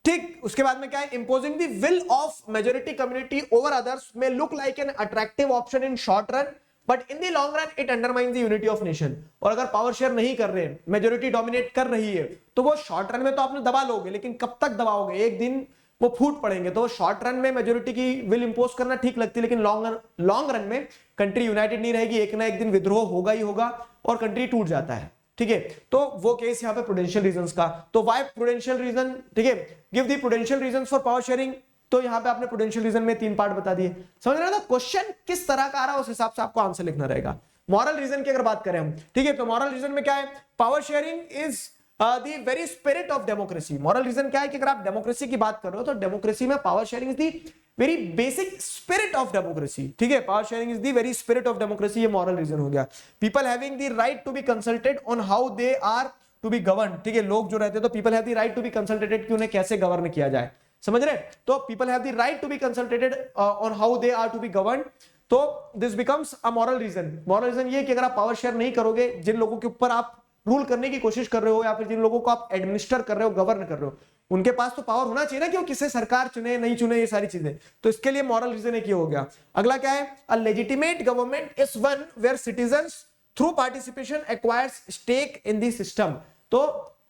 ठीक, उसके बाद में क्या है, imposing the will of majority community over others may look like an attractive option in short run, but in the long run it undermines the unity of nation. और अगर पावर शेयर नहीं कर रहे, मेजॉरिटी डोमिनेट कर रही है, तो वो शॉर्ट रन में तो आपने दबा लोगे, लेकिन कब तक दबाओगे, एक दिन वो फूट पड़ेंगे। तो शॉर्ट रन में मेजॉरिटी की विल इंपोज करना ठीक लगती है, लेकिन लॉन्ग रन में कंट्री यूनाइटेड नहीं रहेगी, एक ना एक दिन विद्रोह होगा ही होगा और कंट्री टूट जाता है, ठीक है। तो वो केस यहाँ पे प्रूडेंशियल रीजंस का। तो व्हाई प्रूडेंशियल रीजन, ठीक है, give the prudential reasons for power sharing. तो यहाँ पे आपने प्रूडेंशियल रीजन में 3 पार्ट बता दिए। समझ रहे हो ना, क्वेश्चन किस तरह का आ रहा है उस हिसाब से आपको आंसर लिखना रहेगा। मॉरल रीजन की अगर बात करें हम, ठीक है, तो मॉरल रीजन में क्या है, power sharing is the very spirit of democracy. Moral reason क्या है कि अगर आप डेमोक्रेसी की बात कर रहे हो तो डेमोक्रेसी में power sharing is the very basic spirit of democracy, ठीक है। Power sharing is the very spirit of democracy, ये मॉरल रीजन हो गया। People having the right to be consulted on how they are to be govern, ठीक है, लोग जो रहते हैं तो people have the right to be consulted कि उन्हें कैसे गवर्न किया जाए, समझ रहे। तो people have the right to be consulted on how they are to be govern. तो this becomes a moral reason. Moral reason ये कि अगर आप पावर शेयर नहीं करोगे, जिन लोगों के ऊपर आप रूल करने की कोशिश कर रहे हो या फिर जिन लोगों को आप एडमिनिस्टर कर रहे हो, गवर्न कर रहे हो, उनके पास तो पावर होना चाहिए ना कि वो किसे सरकार चुने नहीं चुने, ये सारी चीजें। तो इसके लिए मॉरल रीजन एक ये हो गया। अगला क्या है, a legitimate government is one where citizens through participation acquires stake in the system. तो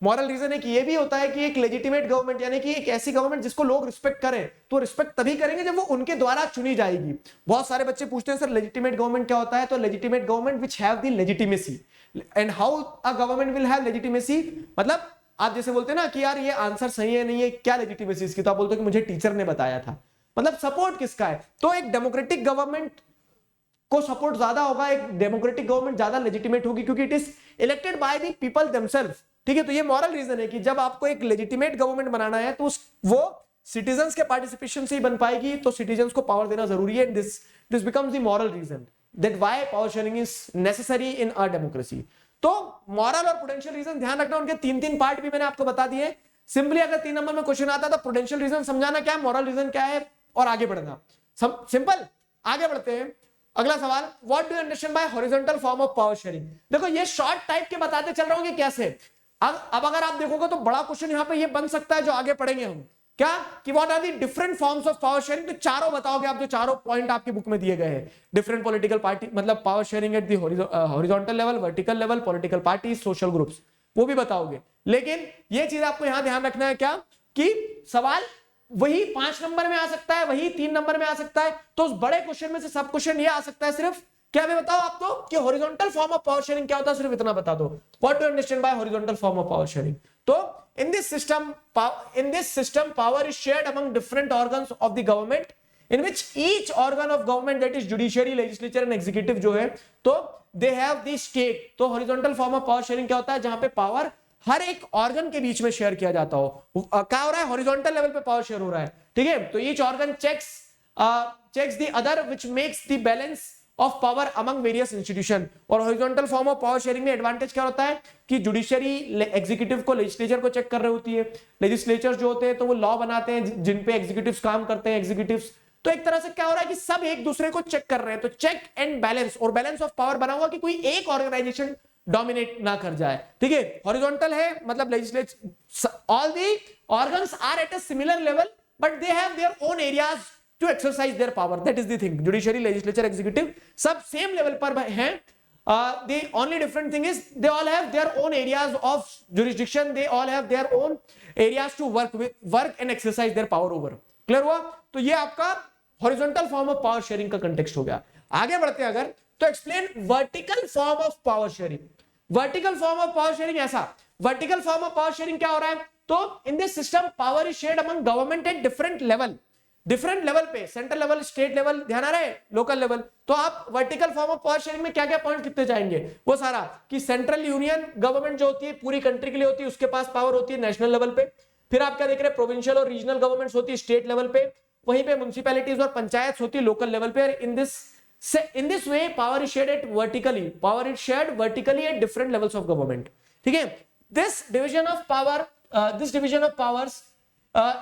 मॉरल रीजन है कि ये भी होता है कि एक लेजिटिमेट गवर्नमेंट यानी कि एक ऐसी गवर्नमेंट जिसको लोग रिस्पेक्ट करें, तो रिस्पेक्ट तभी करेंगे जब वो उनके द्वारा चुनी जाएगी। बहुत सारे बच्चे पूछते हैं सर लेजिटिमेट गवर्नमेंट क्या होता है, तो legitimate government which have the legitimacy. And how a government will have legitimacy, मतलब आप जैसे बोलते हैं ना कि यार ये आंसर सही है नहीं है, क्या लेजिटिमेसी इसकी, तो आप बोलते हो कि मुझे टीचर ने बताया था, मतलब सपोर्ट किसका है। तो एक डेमोक्रेटिक गवर्नमेंट को सपोर्ट ज्यादा होगा, एक डेमोक्रेटिक गवर्नमेंट ज्यादा लेजिटिमेट होगी क्योंकि it is elected by the people themselves, ठीक है। तो ये मॉरल रीजन है कि जब आपको एक लेजिटिमेट गवर्नमेंट बनाना है तो वो सिटीजंस के पार्टिसिपेशन से ही बन पाएगी, तो सिटीजंस को पावर देना जरूरी है। This becomes the moral reason that why power sharing is necessary in a democracy. तो मॉरल और प्रूडेंशियल रीजन ध्यान रखना, उनके 3-3 पार्ट भी मैंने आपको बता दिए। सिंपली अगर 3 नंबर में क्वेश्चन आता तो प्रूडेंशियल रीजन समझाना क्या है, मॉरल रीजन क्या है और आगे बढ़ना, सिंपल। आगे बढ़ते हैं, अगला सवाल, what do you understand bye horizontal form of power sharing. देखो ये शॉर्ट टाइप के बताते चल रहा हूं कि कैसे। अब अगर आप देखोगे तो बड़ा क्वेश्चन यहां पे ये बन सकता है जो आगे पढ़ेंगे हम, क्या कि what are the different forms of power sharing. तो चारों बताओगे आप, जो चारों पॉइंट आपकी बुक में दिए गए हैं, डिफरेंट पॉलिटिकल पार्टी, मतलब power sharing at the horizontal level, vertical level, political party, social groups, वो भी बताओगे। लेकिन ये चीज आपको यहां ध्यान रखना है क्या, कि सवाल वही 5 नंबर में आ सकता है, वही 3 नंबर में आ सकता है। तो उस बड़े क्वेश्चन में से सब क्वेश्चन ये आ सकता है सिर्फ, क्या भी बताओ आप तो, कि horizontal form of power sharing क्या होता है, सिर्फ इतना बता दो, what do you understand bye horizontal form of power sharing. तो in this system power is shared among different organs of the government, in which each organ of government, that is judiciary, legislature and executive जो है, तो they have the stake। तो horizontal form of power sharing क्या होता है, जहां पे पावर हर एक ऑर्गन के बीच में शेयर किया जाता हो। क्या हो रहा है, हॉरिजॉन्टल लेवल पे पावर शेयर हो रहा है, ठीक है। तो each organ checks the other, which makes the balance of power among various institution. और horizontal form of power sharing में एडवांटेज क्या होता है, कि जुडिशरी एग्जीक्यूटिव को लेजिस्लेचर को चेक कर रही होती है, लेजिस्लेचर जो होते हैं तो वो लॉ बनाते हैं जिन पे एग्जीक्यूटिव्स काम करते हैं, एग्जीक्यूटिव्स। तो एक तरह से क्या हो रहा है कि सब एक दूसरे को चेक कर रहे हैं, तो चेक एंड बैलेंस, और बैलेंस ऑफ पावर बना हुआ कि कोई एक ऑर्गेनाइजेशन डोमिनेट ना कर जाए, ठीक है। हॉरिजॉन्टल है मतलब legislature, all the organs are at a similar level but they have their own areas to exercise their power, that is the thing. Judiciary, legislature, executive सब सेम लेवल पर हैं। The only different thing is they all have their own areas of jurisdiction, they all have their own areas to work and exercise their power over। Clear हुआ। तो ये आपका horizontal form of power sharing का कंटेक्स्ट हो गया। आगे बढ़ते हैं अगर, तो explain vertical form of power sharing. Vertical form of power sharing ऐसा, vertical form of power sharing क्या हो रहा है, तो in this system power is shared among government at different level, different level पे, सेंट्रल लेवल, स्टेट लेवल, ध्यान आ रहा है, लोकल लेवल। तो आप vertical form of power sharing में क्या क्या पॉइंट कितने जाएंगे, वो सारा, कि सेंट्रल यूनियन गवर्नमेंट जो होती है पूरी कंट्री के लिए होती है, उसके पास पावर होती है नेशनल लेवल पे। फिर आप क्या देख रहे हैं, प्रोविंशियल और रीजनल गवर्नमेंट्स होती है स्टेट लेवल पे, वहीं पे म्युनिसिपैलिटीज और पंचायत होती है लोकल लेवल पे। In this way power is shared at vertically, power is shared vertically at different levels of government, ठीक है। This division of powers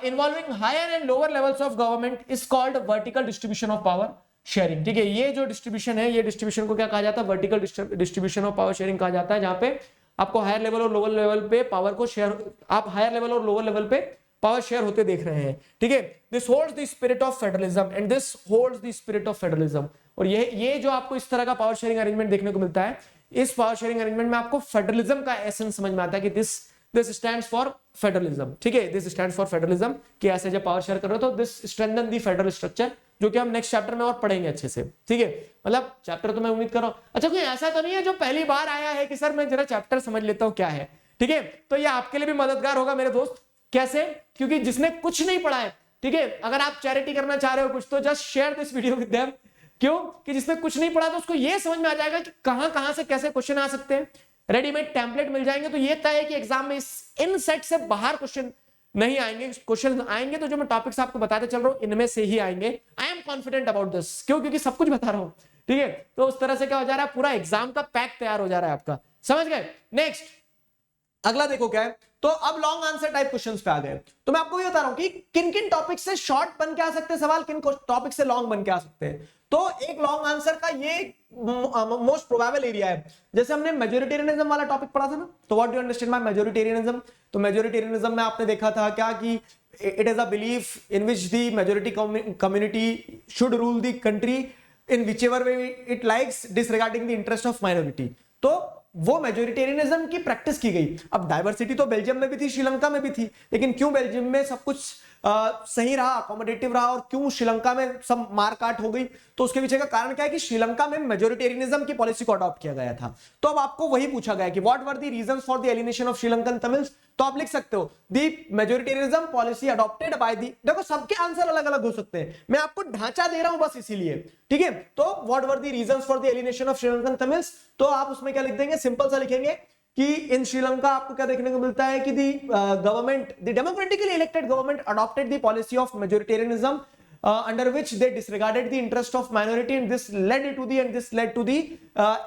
involving higher and lower levels of government is called vertical distribution of power sharing, ठीक है। ये जो डिस्ट्रीब्यूशन है, ये डिस्ट्रीब्यूशन को क्या कहा जाता है, vertical distribution of power sharing कहा जाता है, जहां पे आपको हायर लेवल और लोअर लेवल पे पावर को शेयर, आप हायर लेवल और लोअर लेवल पे पावर शेयर होते देख रहे हैं, ठीक है। This holds the spirit of federalism and this holds the spirit of federalism. और ये जो आपको इस तरह का पावर शेयरिंग अरेंजमेंट देखने को मिलता है, इस पावर शेयरिंग अरेंजमेंट में आपको फेडरलिज्म का एसेंस समझ में आता है कि दिस स्टैंड्स फॉर फेडरलिज्म, ठीक है। दिस स्टैंड्स फॉर फेडरलिज्म, कि ऐसे जब पावर शेयर कर रहे हो तो this strengthen the federal structure, जो कि हम नेक्स्ट चैप्टर में और पढ़ेंगे अच्छे से, ठीक है। मतलब चैप्टर तो मैं उम्मीद कर रहा हूं, अच्छा कोई ऐसा तो नहीं है जो पहली बार आया है कि सर मैं जरा चैप्टर समझ लेता हूं क्या है, ठीक है। तो ये आपके लिए भी मददगार होगा मेरे दोस्त। कैसे, क्योंकि जिसने कुछ नहीं पढ़ा है, ठीक है, अगर आप चैरिटी करना चाह रहे हो कुछ, तो just share this video with them. क्यों, कि जिसने कुछ नहीं पढ़ा तो उसको ये समझ में आ जाएगा कि कहां से कैसे क्वेश्चन आ सकते हैं, रेडीमेड टेम्पलेट मिल जाएंगे। तो ये तय है कि एग्जाम में इन सेट से बाहर क्वेश्चन नहीं आएंगे, क्वेश्चन आएंगे तो जो मैं टॉपिक्स आपको बताते चल रहा हूं इनमें से ही आएंगे। I am confident about this, क्यों, क्योंकि सब कुछ बता रहा हूं, ठीक है। तो उस तरह से क्या हो जा रहा है, पूरा एग्जाम का पैक तैयार हो जा रहा है आपका, समझ गए। नेक्स्ट अगला देखो क्या है, तो अब लॉन्ग आंसर टाइप क्वेश्चंस पे आ गए। तो मैं आपको ये बता रहा हूं कि किन किन टॉपिक से शॉर्ट बन के आ सकते हैं सवाल, किन टॉपिक से लॉन्ग बन के आ सकते हैं। तो एक लॉन्ग आंसर का ये मोस्ट प्रोबेबल एरिया है। जैसे हमने मेजोरिटेरियनिज्म वाला टॉपिक पढ़ा था ना, तो what do you understand bye majoritarianism. तो मेजोरिटेरियनिज्म में आपने देखा था क्या, कि it is a belief in which the majority community should rule the country in whichever way it likes, disregarding the interest of minority. तो वो मेजोरिटेरियनिज्म की प्रैक्टिस की गई। अब डाइवर्सिटी तो बेल्जियम में भी थी, श्रीलंका में भी थी, लेकिन क्यों बेल्जियम में सब कुछ सही रहा, अकोमोडेटिव रहा, और क्यों श्रीलंका में सब मारकाट हो गई। तो उसके पीछे का कारण क्या है कि श्रीलंका में मेजोरिटेरियनिज्म की पॉलिसी को अडॉप्ट किया गया था। तो अब आपको वही पूछा गया कि what were the reasons for the alienation of Sri Lankan Tamils. तो आप लिख सकते हो the majoritarianism policy adopted by the, देखो सबके आंसर अलग अलग हो सकते हैं, मैं आपको ढांचा दे रहा हूं बस इसीलिए, ठीक है। तो what were the reasons for the alienation of Sri Lankan Tamils, तो आप उसमें क्या लिख देंगे, सिंपल सा लिखेंगे कि इन श्रीलंका आपको क्या देखने को मिलता है कि government, the democratically elected government adopted the policy of majoritarianism under which they disregarded the interest of minority and this led to the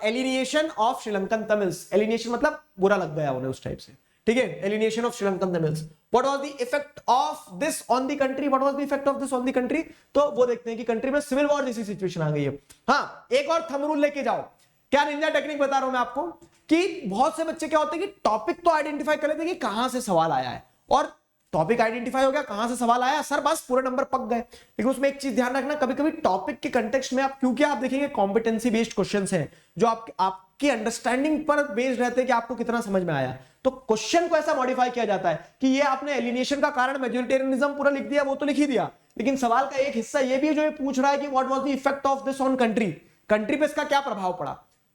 alienation of Sri Lankan Tamils। alienation मतलब बुरा लग गया उन्हें उस टाइप से, ठीक है, alienation of Sri Lankan Tamils. What was the effect of this on the country, what was the effect of this on the country? तो वो देखते हैं कि कंट्री में सिविल वॉर जैसी सिचुएशन आ गई है। हाँ, एक और थंब रूल लेके जाओ। क्या निंजा टेक्निक बता रहा हूं मैं आपको कि बहुत से बच्चे क्या होते हैं कि टॉपिक तो आइडेंटिफाई कर लेते हैं कि कहां से सवाल आया है, और टॉपिक आइडेंटिफाई हो गया, कहां से सवाल आया, सर बस पूरे नंबर पक गए। लेकिन उसमें एक चीज ध्यान रखना, कभी कभी टॉपिक के कंटेक्स्ट में आप, क्योंकि आप देखेंगे कॉम्पिटेंसी बेस्ड क्वेश्चंस हैं जो आपकी अंडरस्टैंडिंग पर बेस्ड रहते हैं कि आपको कितना समझ में आया, तो क्वेश्चन को ऐसा मॉडिफाई किया जाता है कि ये आपने एलिनेशन का कारण मेजोरिटेरियनिज्म पूरा लिख दिया, वो तो लिख ही दिया, लेकिन सवाल का एक हिस्सा ये भी है जो ये पूछ रहा है कि what was the effect of this on country, country पे इसका क्या प्रभाव पड़ा।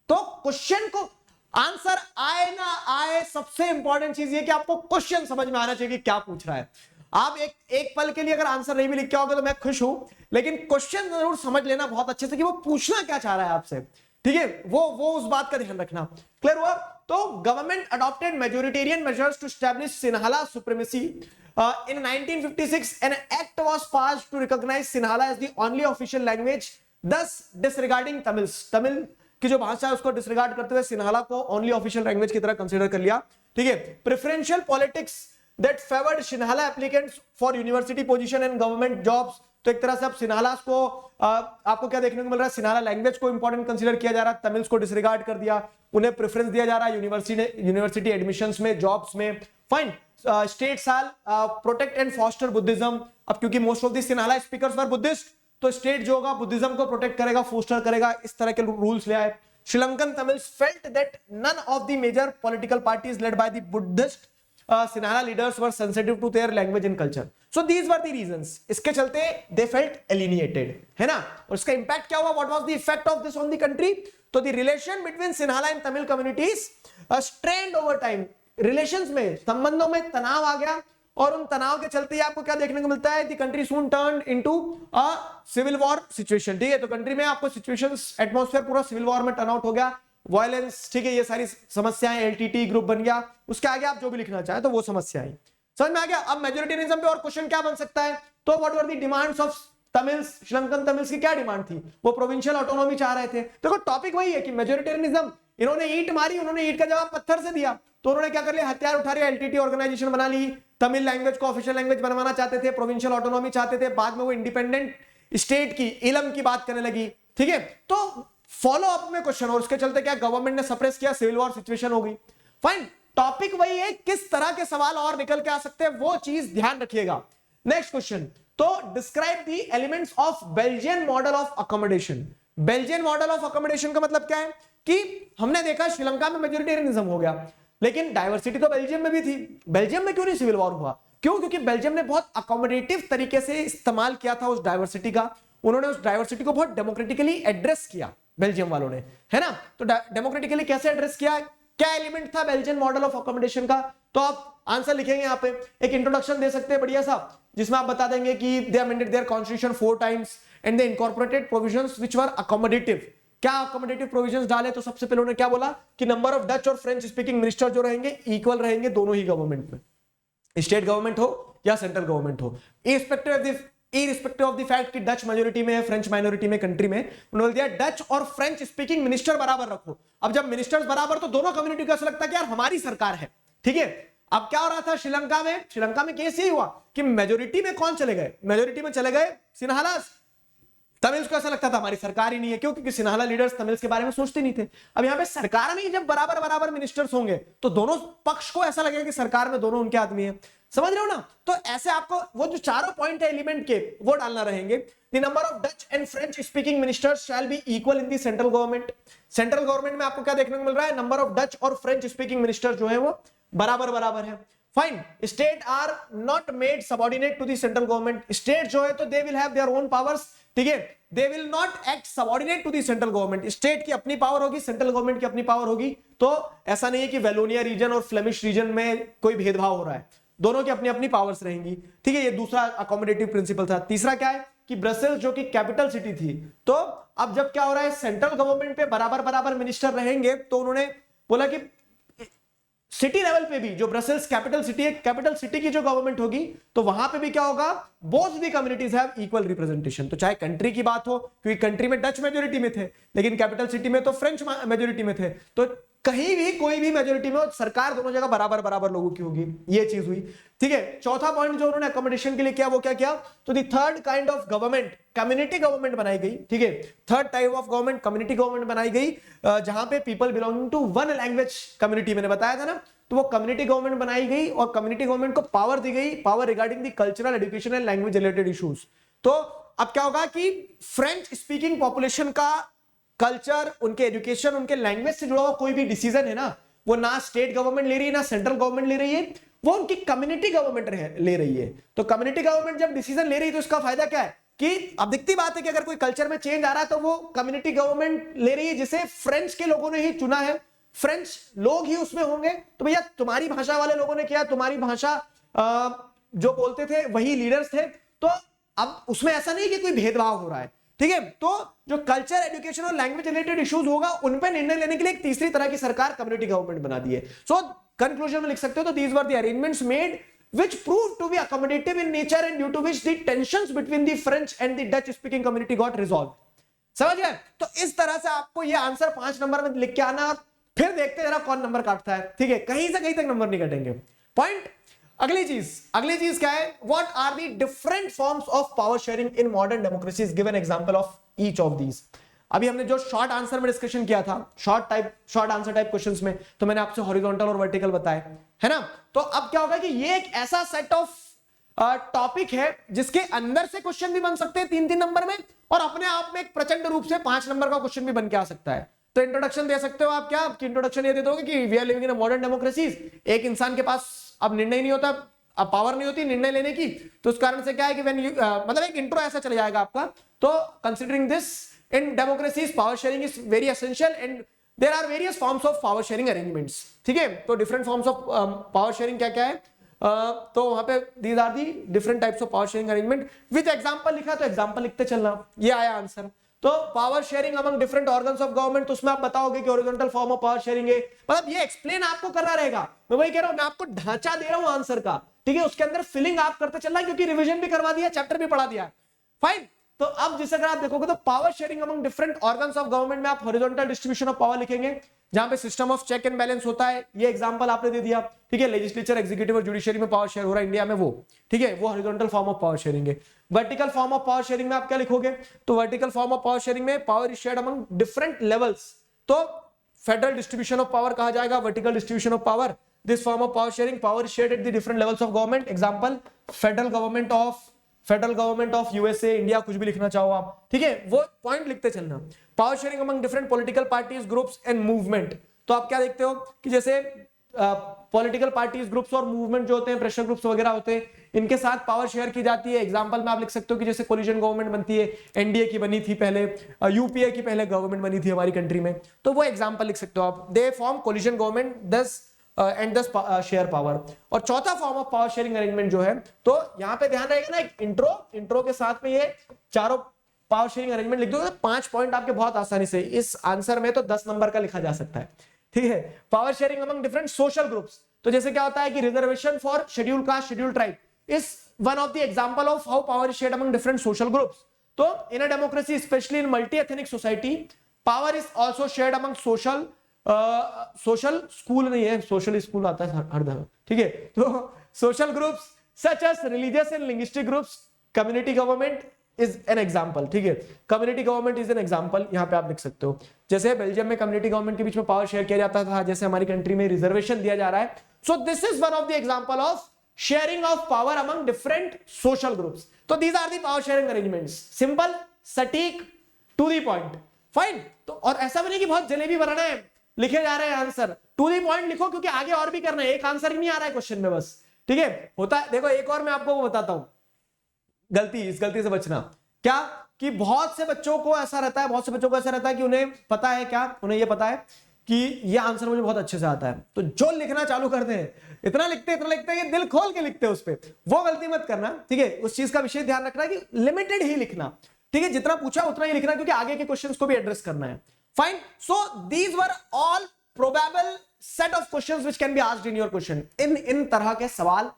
तो क्वेश्चन को आंसर आए ना आए, सबसे इंपॉर्टेंट चीज ये कि आपको क्वेश्चन समझ में आना चाहिए कि क्या पूछ रहा है। आप एक पल के लिए अगर आंसर नहीं भी लिख के आओगे तो मैं खुश हूं, लेकिन क्वेश्चन जरूर समझ लेना बहुत अच्छे से कि वो पूछना क्या चाह रहा है आपसे, ठीक है, वो उस बात का ध्यान रखना। क्लियर हुआ? तो government adopted majoritarian measures to establish Sinhala supremacy. In 1956 an act was passed to recognize Sinhala as the only official language, thus disregarding Tamils। Tamil की जो भाषा है उसको डिसरिगार्ड करते हुए सिन्हाला को ओनली ऑफिशियल लैंग्वेज की तरह कंसीडर कर लिया, ठीक है। Preferential politics that favoured Sinhala applicants for university position and government jobs. तो एक तरह से अब सिन्हाला को आपको क्या देखने को मिल रहा है, सिन्हाला लैंग्वेज को इंपॉर्टेंट कंसीडर किया जा रहा है, तमिल्स को डिसरिगार्ड कर दिया, उन्हें प्रेफरेंस दिया जा रहा है यूनिवर्सिटी एडमिशंस में, जॉब्स में। फाइन। स्टेट साल प्रोटेक्ट एंड फॉस्टर बुद्धिज्म। अब क्योंकि most of the Sinhala speakers were Buddhist, तो स्टेट जो होगा बुद्धिज्म को प्रोटेक्ट करेगा, फोस्टर करेगा, इस तरह के रूल्स ले आए। Sri Lankan Tamils felt that none of the major political parties led by the Buddhist Sinhala leaders were sensitive to their language and culture. So these were the reasons. इसके चलते they felt alienated, है ना। और इसका impact क्या हुआ? What was the effect of this on the country? तो the relation between Sinhala and Tamil communities strained over time. Relations में, संबंधों में तनाव आ गया, और उन तनाव के चलते आपको क्या देखने को मिलता है? The country soon turned into a civil war situation। ठीक है, तो कंट्री में आपको सिचुएशंस, एटमॉस्फेयर पूरा सिविल वॉर में टर्न आउट हो गया, वायलेंस, ठीक है, ये सारी समस्याएं, एलटीटी ग्रुप बन गया, उसके आगे आप जो भी लिखना चाहे तो वो समस्याएं समझ में आ गया। अब मेजोरिटेरियनिज्म पे और क्वेश्चन क्या बन सकता है? तो what were the demands of Tamils, Sri Lankan Tamils की क्या डिमांड थी? वो प्रोविंशियल ऑटोनॉमी चाह रहे थे। देखो टॉपिक वही है कि मेजोरिटेरियनिज्म, इन्होंने ईंट मारी, उन्होंने ईंट का जवाब पत्थर से दिया, तो उन्होंने क्या कर लिया, हथियार उठा लिया, एलटीटी ऑर्गेनाइजेशन बना ली, तमिल लैंग्वेज को ऑफिशियल लैंग्वेज बनवाना चाहते थे, प्रोविंशियल ऑटोनॉमी चाहते थे, बाद में वो इंडिपेंडेंट स्टेट की, इलम की बात करने लगी, ठीक है। तो फॉलो अप में क्वेश्चन, और उसके चलते क्या गवर्नमेंट ने सप्रेस किया, सिविल वॉर सिचुएशन हो गई। फाइन, टॉपिक वही है, किस तरह के सवाल और निकल के आ सकते हैं वो चीज ध्यान रखिएगा। नेक्स्ट क्वेश्चन, तो describe the elements of Belgian model of accommodation. Belgian model of accommodation का मतलब क्या है कि हमने देखा श्रीलंका में मेजोरिटेरियनिज्म हो गया, लेकिन डाइवर्सिटी तो बेल्जियम में भी थी। बेल्जियम में क्यों नहीं सिविल वॉर हुआ? क्यों? क्योंकि बेल्जियम ने बहुत अकोमोडेटिव तरीके से इस्तेमाल किया था उस डाइवर्सिटी का, उन्होंने उस डाइवर्सिटी को बहुत डेमोक्रेटिकली एड्रेस किया बेल्जियम वालों ने, है ना। तो डेमोक्रेटिकली कैसे एड्रेस किया, क्या एलिमेंट था बेल्जियन मॉडल ऑफ अकोमोडेशन का? तो आप आंसर लिखेंगे यहाँ पे, एक इंट्रोडक्शन दे सकते हैं बढ़िया सा, जिसमें आप बता देंगे कि they amended their constitution 4 times and they incorporated provisions which were accommodative. क्या अकोमोडेटिव प्रोविजंस डाले? तो सबसे पहले उन्होंने क्या बोला कि नंबर ऑफ डच और फ्रेंच स्पीकिंग मिनिस्टर जो रहेंगे इक्वल रहेंगे दोनों ही गवर्नमेंट में, स्टेट गवर्नमेंट हो या सेंट्रल गवर्नमेंट हो, इररिस्पेक्टिव ऑफ द फैक्ट कि डच मेजोरिटी में है, फ्रेंच माइनॉरिटी में कंट्री में, उन्होंने दिया डच और फ्रेंच स्पीकिंग मिनिस्टर बराबर रखो। अब जब मिनिस्टर्स बराबर, तो दोनों कम्युनिटी को ऐसा लगता है कि यार हमारी सरकार है, ठीक है। अब क्या हो रहा था श्रीलंका में? श्रीलंका में केस यही हुआ कि मेजोरिटी में कौन चले गए? मेजोरिटी में चले गए सिन्हालास। तमिल्स को ऐसा लगता था हमारी सरकार ही नहीं है, क्यों? क्योंकि सिन्हाला लीडर्स तमिल्स के बारे में सोचते नहीं थे। अब यहाँ पे सरकार में ही जब बराबर बराबर मिनिस्टर्स होंगे तो दोनों पक्ष को ऐसा लगेगा कि सरकार में दोनों उनके आदमी है, समझ रहे हो ना। तो ऐसे आपको वो जो चारों पॉइंट है एलिमेंट के, वो डालना रहेंगे। The number of Dutch and French speaking ministers shall be equal in the central government. Central government में आपको क्या देखने को मिल रहा है? नंबर ऑफ डच और फ्रेंच स्पीकिंग मिनिस्टर जो है वो बराबर बराबर है। Fine, state are not made subordinate to the central government. State जो है तो they will have their own powers, ठीक है, they will not act subordinate to the central government. State की अपनी पावर होगी, सेंट्रल गवर्नमेंट की अपनी पावर होगी। तो ऐसा नहीं है कि वेलोनिया रीजन और फ्लेमिश रीजन में कोई भेदभाव हो रहा है, दोनों की अपनी अपनी पावर्स रहेंगी, ठीक है। ये दूसरा अकोमोडेटिव प्रिंसिपल था। तीसरा क्या है कि ब्रसेल्स जो कि कैपिटल सिटी थी, तो अब जब क्या हो रहा है, सेंट्रल गवर्नमेंट पे बराबर बराबर मिनिस्टर रहेंगे, तो उन्होंने बोला कि सिटी लेवल पे भी जो ब्रसेल्स कैपिटल सिटी है, कैपिटल सिटी की जो गवर्नमेंट होगी, तो वहां पे भी क्या होगा, both the communities have equal representation. तो चाहे कंट्री की बात हो, क्योंकि कंट्री में डच मेजोरिटी में थे, लेकिन कैपिटल सिटी में तो फ्रेंच मेजोरिटी में थे, तो कहीं भी कोई भी मेजोरिटी में सरकार दोनों जगह बराबर बराबर लोगों की होगी, ये चीज हुई। ठीक है, चौथा पॉइंट जो उन्होंने अकोमोडेशन के लिए किया वो क्या किया, तो the third kind of government community government बनाई गई। ठीक है, third type of government community government बनाई गई, जहां पे people belonging to one language community, मैंने बताया था ना, तो वो कम्युनिटी गवर्नमेंट बनाई गई और कम्युनिटी गवर्नमेंट को पावर दी गई, power regarding the cultural, education and language related issues. तो अब क्या होगा कि फ्रेंच स्पीकिंग पॉपुलेशन का कल्चर, उनके एजुकेशन, उनके लैंग्वेज से जुड़ा हुआ कोई भी डिसीजन है ना, वो ना स्टेट गवर्नमेंट ले रही है ना सेंट्रल गवर्नमेंट ले रही है, वो उनकी कम्युनिटी गवर्नमेंट ले रही है। तो कम्युनिटी गवर्नमेंट जब डिसीजन ले रही है तो इसका फायदा क्या है कि अब दिखती बात है कि अगर कोई कल्चर में चेंज आ रहा है तो वो कम्युनिटी गवर्नमेंट ले रही है, जिसे फ्रेंच के लोगों ने ही चुना है, फ्रेंच लोग ही उसमें होंगे। तो भैया तुम्हारी भाषा वाले लोगों ने किया, तुम्हारी भाषा जो बोलते थे वही लीडर्स थे, तो अब उसमें ऐसा नहीं कि कोई भेदभाव हो रहा है। ठीक है, तो जो कल्चर, एजुकेशन और लैंग्वेज रिलेटेड इश्यूज होगा उन पर निर्णय लेने के लिए एक तीसरी तरह की सरकार कम्युनिटी गवर्नमेंट बना दी है। सो कंक्लूजन में लिख सकते हो, तो these were the arrangements made which proved to be accommodative in nature and due to which the tensions between the French and the Dutch speaking community got resolved। समझ गए? तो इस तरह से आपको ये आंसर 5 नंबर में लिख के आना, और फिर देखते जरा कौन नंबर काटता है। ठीक है, कहीं से कहीं तक नंबर नहीं कटेंगे। पॉइंट, अगली चीज क्या है, what are the different forms of power sharing in modern democracies, give an example of each of these. अभी हमने जो शॉर्ट आंसर में डिस्कशन किया था, शॉर्ट आंसर टाइप क्वेश्चंस में, तो मैंने आपसे हॉरिजॉन्टल और वर्टिकल बताए, है ना। तो अब क्या होगा कि ये एक ऐसा सेट ऑफ टॉपिक है जिसके अंदर से क्वेश्चन भी बन सकते हैं 3-3 नंबर में, और अपने आप में एक प्रचंड रूप से 5 नंबर का क्वेश्चन भी बन के आ सकता है। तो इंट्रोडक्शन दे सकते हो आप, क्या आपकी इंट्रोडक्शन ये दे दोगे कि we are living in a modern democracies. एक इंसान के पास अब निर्णय नहीं होता, अब पावर नहीं होती निर्णय लेने की, तो उस कारण से क्या है कि मतलब एक इंट्रो ऐसा चला जाएगा आपका। तो considering this, in democracies power sharing is very essential and there are various forms of power sharing arrangements। ठीक है, तो different forms of power sharing क्या क्या है, तो वहां पे these are the different types of power sharing arrangement with example लिखा है, तो example लिखते चलना, ये आया आंसर। तो power sharing among different organs of government, तो उसमें आप बताओगे कि horizontal form of power sharing है, मतलब ये एक्सप्लेन आपको करना रहेगा। मैं वही कह रहा हूं, मैं आपको ढांचा दे रहा हूं आंसर का, ठीक है, उसके अंदर फिलिंग आप करते चलना, क्योंकि रिवीजन भी करवा दिया, चैप्टर भी पढ़ा दिया। फाइन, तो अब जिस अगर आप देखोगे तो power sharing among different organs of government में आप हॉरिजॉन्टल डिस्ट्रीब्यूशन ऑफ पावर लिखेंगे, जहां पे system of check and balance होता है, ये एग्जांपल आपने दे दिया। ठीक है, लेजिस्लेचर, एग्जीक्यूटिव और जुडिशियरी में पावर शेयर हो रहा है इंडिया में, वो ठीक है, वो horizontal form of power sharing है। Vertical form of power sharing में आप क्या लिखोगे, तो vertical form of power sharing में power is shared among different levels, तो फेडरल डिस्ट्रीब्यूशन ऑफ पावर कहा जाएगा, vertical distribution of power. This form of power sharing, power is shared at the different levels of government, example federal government of USA, India, कुछ भी लिखना चाहो आप, ठीक है, वो पॉइंट लिखते चलना। Power sharing among different political parties, groups and movement, तो आप क्या देखते हो कि जैसे पॉलिटिकल पार्टीज, ग्रुप्स और मूवमेंट जो होते हैं, प्रेशर ग्रुप्स वगैरह होते हैं, इनके साथ पावर शेयर की जाती है। एग्जांपल में आप लिख सकते हो कि जैसे कोलिजन गवर्नमेंट बनती है, एनडीए की बनी थी पहले, यूपीए की पहले गवर्नमेंट बनी थी हमारी कंट्री में, तो वो एग्जांपल लिख सकते हो आप, दे फॉर्म कोलिजन गवर्नमेंट, दस एंड दस शेयर पावर। और चौथा form of power sharing arrangement जो है, तो यहां पे ध्यान रहेगा ना, एक इंट्रो के साथ में ये चारों पावर शेयरिंग अरेंजमेंट लिख दो, 5 पॉइंट आपके बहुत आसानी से इस आंसर में तो 10 नंबर का लिखा जा सकता है। ठीक है, power sharing among different social groups, तो जैसे क्या होता है कि reservation for schedule caste, schedule tribe is one of the example of how power is shared among different social groups. तो in a democracy, specially in multi ethnic society, power is also shared among social school नहीं है, सोशल स्कूल आता है हर दफा, ठीक है, तो social groups such as religious and linguistic groups, community government is an example. ठीक है, community government is an example, यहां पे आप लिख सकते हो। जैसे बेल्जियम में कम्युनिटी गवर्नमेंट के बीच में पावर शेयर किया जाता था, जैसे हमारी कंट्री में रिजर्वेशन दिया जा रहा है। So this is one of the example of sharing of power among different social groups. तो these are the power sharing arrangements, simple, सटीक, टू द पॉइंट। फाइन, तो और ऐसा भी नहीं कि बहुत जलेबी बनाना है, लिखे जा रहे हैं आंसर, टू द पॉइंट लिखो, क्योंकि आगे और भी करना है, एक आंसर ही नहीं आ रहा है क्वेश्चन में बस। ठीक है, होता है, देखो एक और मैं आपको वो बताता हूं गलती, इस गलती से बचना, क्या कि बहुत से बच्चों को ऐसा रहता है, कि उन्हें पता है, क्या उन्हें यह पता है कि ये आंसर मुझे बहुत अच्छे से आता है, तो जो लिखना चालू करते हैं इतना लिखते हैं कि दिल खोल के लिखते हैं उस पर, वो गलती मत करना। ठीक है, उस चीज का विशेष ध्यान रखना है कि लिमिटेड ही लिखना, ठीक है, जितना पूछा उतना ही लिखना, क्योंकि आगे के क्वेश्चंस को भी एड्रेस करना है। Fine, so these were all probable set of questions which can be asked in your question. इन तरह के सवाल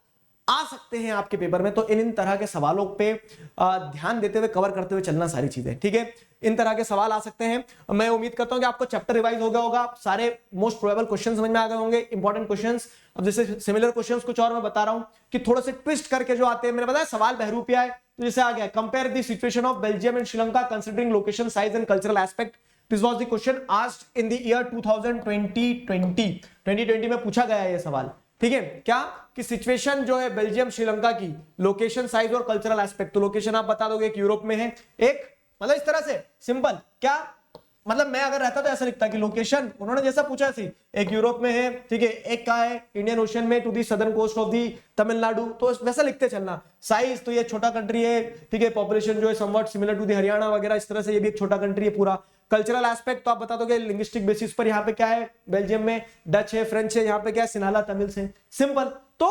आ सकते हैं आपके पेपर में। तो इन तरह के सवालों पे ध्यान देते हुए, कवर करते हुए चलना सारी चीजें, ठीक है। इन तरह के सवाल आ सकते हैं। मैं उम्मीद करता हूं कि आपको चैप्टर रिवाइज हो गया होगा, सारे मोस्ट प्रोबेबल क्वेश्चन समझ में आ गए होंगे, इंपॉर्टेंट क्वेश्चंस। अब जैसे सिमिलर क्वेश्चंस कुछ और मैं बता रहा हूं कि थोड़े से ट्विस्ट करके जो आते हैं, मैंने बताया सवाल बहरूपिया है, तो जैसे आ गया compare the situation of Belgium and Sri Lanka considering location, size and cultural aspect. This was the question asked in the year 2020 में पूछा गया है ये सवाल, ठीक है। क्या कि सिचुएशन जो है बेल्जियम श्रीलंका की, लोकेशन, साइज और कल्चरल एस्पेक्ट। तो लोकेशन आप बता दोगे, एक यूरोप में है, एक मतलब इस तरह से सिंपल, क्या मतलब मैं अगर रहता तो ऐसा लिखता कि लोकेशन उन्होंने जैसा पूछा थी, एक यूरोप में है, ठीक है, एक का है इंडियन ओशन में to the southern coast of the Tamil Nadu, तो वैसा लिखते चलना। साइज तो ये छोटा कंट्री है, ठीक है, पॉपुलेशन जो है somewhat similar to the Haryana वगैरह, इस तरह से ये भी एक छोटा कंट्री है पूरा। कल्चरल एस्पेक्ट तो आप बता दोगे लिंग्विस्टिक बेसिस पर, यहाँ पे क्या है, बेल्जियम में डच है, फ्रेंच है, यहाँ पे क्या है, सिन्हाला तमिल से, सिंपल। तो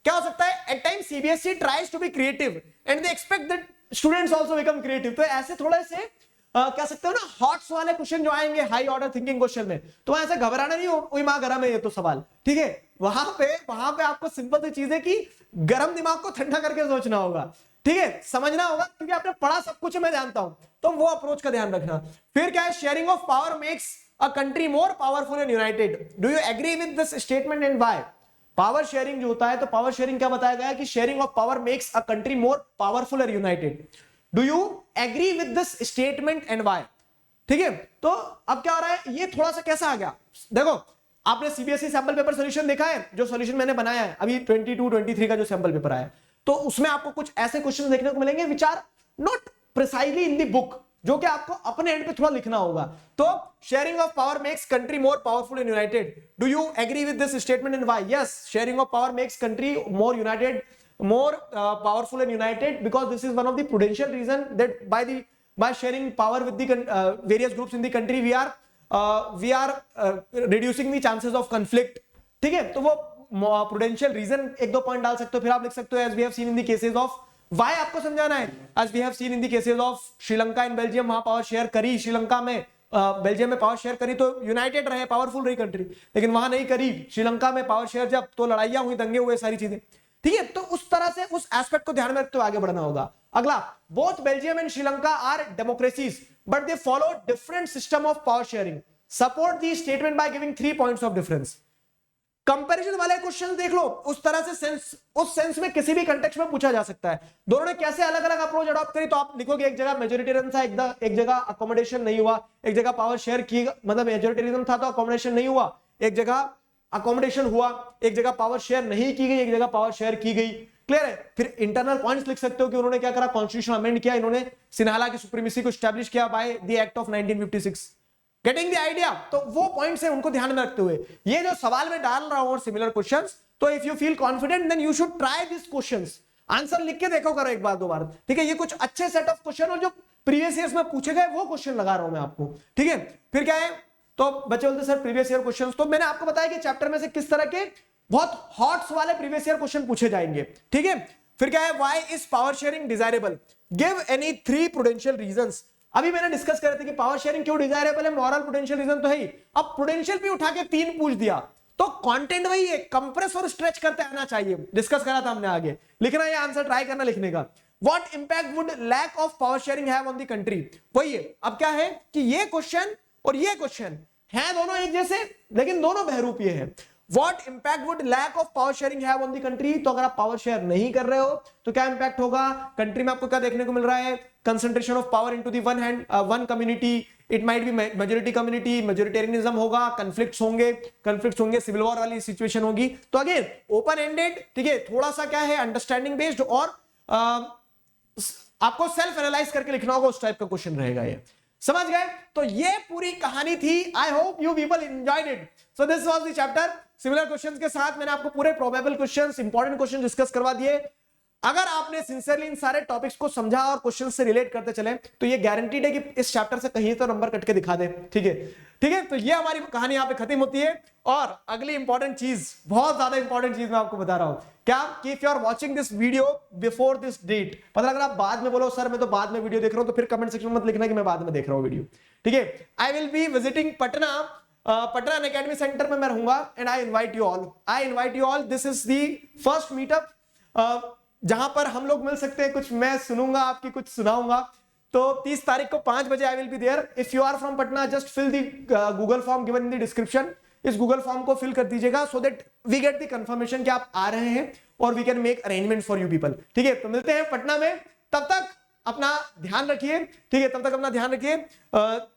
क्या हो सकता है, at time CBSE tries to be creative and they expect that students also become creative. तो ऐसे थोड़े से कह सकते हो ना हॉट्स वाले क्वेश्चन जो आएंगे हाई ऑर्डर थिंकिंग क्वेश्चन में, तो ऐसे घबराना नहीं हो, वही मां गरम है ये तो सवाल, ठीक है। वहां पे आपको सिंपल सी चीज है कि गर्म दिमाग को ठंडा करके सोचना होगा, ठीक है, समझना होगा, क्योंकि आपने पढ़ा सब कुछ मैं जानता हूं, तो वो अप्रोच का ध्यान रखना। फिर क्या है, sharing of power makes a country more powerful and united. Do you agree with this statement and why? Power sharing जो होता है, तो पावर शेयरिंग क्या बताया गया है कि sharing of power makes a country more powerful and united. Do you agree with this statement and why? ठीक है, तो अब क्या हो रहा है, ये थोड़ा सा कैसा आ गया, देखो आपने सीबीएसई सैंपल पेपर सॉल्यूशन देखा है, जो सॉल्यूशन मैंने बनाया है अभी 22-23 का जो सैंपल पेपर आया है, तो उसमें आपको कुछ ऐसे क्वेश्चन देखने को मिलेंगे which are not precisely in the book, जो कि आपको अपने एंड पे थोड़ा लिखना होगा। तो sharing of power makes country more powerful and united. Do you agree with this statement and why? Yes, sharing of power makes country more united, more powerful and united, because this is one of the prudential reason that by sharing power with the various groups in the country we are reducing the chances of conflict, ठीक है। तो वो prudential reason एक दो पॉइंट डाल सकते हो, फिर आप लिख सकते हो as we have seen in the cases of, why आपको समझाना है, as we have seen in the cases of Sri Lanka and Belgium, वहां पावर शेयर करी, श्रीलंका में बेल्जियम में पावर शेयर करी तो यूनाइटेड रहे, पावरफुल रही कंट्री, लेकिन वहां नहीं करी, श्रीलंका में पावर शेयर जब तो लड़ाइयां हुई, दंगे हुए, सारी चीजें, ठीक है। तो उस तरह से उस एस्पेक्ट को ध्यान में रखते हुए आगे बढ़ना होगा। अगला, both Belgium and Sri Lanka are democracies but they follow different system of power sharing, support the statement by giving 3 points of difference. Comparison वाले क्वेश्चन देख लो, उस तरह से सेंस, उस सेंस में किसी भी कंटेक्स्ट में पूछा जा सकता है, दोनों ने कैसे अलग अलग अप्रोच अडॉप्ट करी। तो आप लिखोगे एक जगह मेजोरिटेरियन था, एक जगह अकोमोडेशन नहीं हुआ, एक जगह पावर शेयर की, मतलब मेजोरिटेरियन था तो अकोमोडेशन नहीं हुआ, एक जगह अकोमोडेशन हुआ, एक जगह पावर शेयर नहीं की गई, एक जगह पावर शेयर की गई, क्लियर है। फिर इंटरनल पॉइंट्स लिख सकते हो कि उन्होंने क्या करा, कॉन्स्टिट्यूशन अमेंड किया, इन्होंने सिन्हाला की सुप्रीमेसी को एस्टैब्लिश किया by the act of 1956, getting the idea. तो वो पॉइंट्स है, उनको ध्यान में रखते हुए ये जो सवाल में डाल रहा हूं और सिमिलर क्वेश्चंस, तो if you feel confident then you should try this questions, answer लिख के देखो करो एक बार दो बार, ठीक है। ये कुछ अच्छे सेट ऑफ क्वेश्चन और जो प्रीवियस ईयर्स में पूछे गए वो क्वेश्चन लगा रहा हूं मैं आपको, ठीक है। फिर क्या है, तो बच्चे बोलते सर प्रीवियस ईयर क्वेश्चंस, तो मैंने आपको बताया कि चैप्टर में से किस तरह के बहुत हॉट्स वाले प्रीवियस ईयर क्वेश्चन पूछे जाएंगे, ठीक है। फिर क्या है, why is power sharing desirable, give any 3 prudential reasons. अभी मैंने डिस्कस कर रहे थे कि पावर शेयरिंग क्यों डिजायरेबल है, मॉरल प्रूडेंशियल रीजन तो है ही, अब प्रूडेंशियल भी उठा के 3 पूछ दिया, तो कंटेंट वही है, कंप्रेस और स्ट्रेच करते आना चाहिए, डिस्कस करा था हमने, आगे लिखना है आंसर, ट्राई करना लिखने का। What impact would lack of power sharing have on the country, वही है। अब क्या है कि ये क्वेश्चन और ये क्वेश्चन हैं दोनों एक जैसे, लेकिन दोनों बहरूपीय है। What impact would lack of power sharing have on the country? तो अगर आप पावर शेयर नहीं कर रहे हो तो क्या इंपैक्ट होगा कंट्री में, आपको क्या देखने को मिल रहा है, concentration of power into the one community, it might be majority community, majoritarianism होगा, कन्फ्लिक्ट्स होंगे, सिविल वॉर वाली सिचुएशन होगी। तो अगेन ओपन एंडेड, ठीक है, थोड़ा सा क्या है अंडरस्टैंडिंग बेस्ड, और आपको सेल्फ एनालाइज करके लिखना होगा, उस टाइप का क्वेश्चन रहेगा ये, समझ गए। तो ये पूरी कहानी थी, I hope you people enjoyed it. So this was the chapter. Similar questions के साथ मैंने आपको पूरे probable questions, important question discuss करवा दिए। अगर आपने सिंसियरली इन सारे टॉपिक्स को समझा और क्वेश्चन से रिलेट करते चले, तो ये गारंटीड है कि इस चैप्टर से कहीं तो नंबर कट के दिखा दे, ठीक है, ठीक है। तो ये हमारी कहानी यहाँ पे खत्म होती है। और अगली इंपॉर्टेंट चीज, बहुत ज्यादा इंपॉर्टेंट चीज मैं आपको बता रहा हूं, क्या कि if you are watching this video before this date, मतलब अगर आप बाद में बोलो सर मैं तो बाद में वीडियो देख रहा हूं, तो फिर कमेंट सेक्शन में मत लिखना कि मैं बाद में देख रहा हूं वीडियो, ठीक है। I will be visiting Patna, Patna academy centre में मैं रहूंगा, and I invite you all, this is the first meetup जहां पर हम लोग मिल सकते हैं, कुछ मैं सुनूंगा आपकी, कुछ सुनाऊंगा। तो 30 तारीख को 5 बजे I will be there. If you are from Patna, just fill the Google form given in the description. इस गूगल फॉर्म को फिल कर दीजिएगा so that we get the confirmation कि आप आ रहे हैं और we can make arrangement for you people. ठीक है, तो मिलते हैं पटना में, तब तक अपना ध्यान रखिए। ठीक है, तब तक अपना ध्यान रखिए।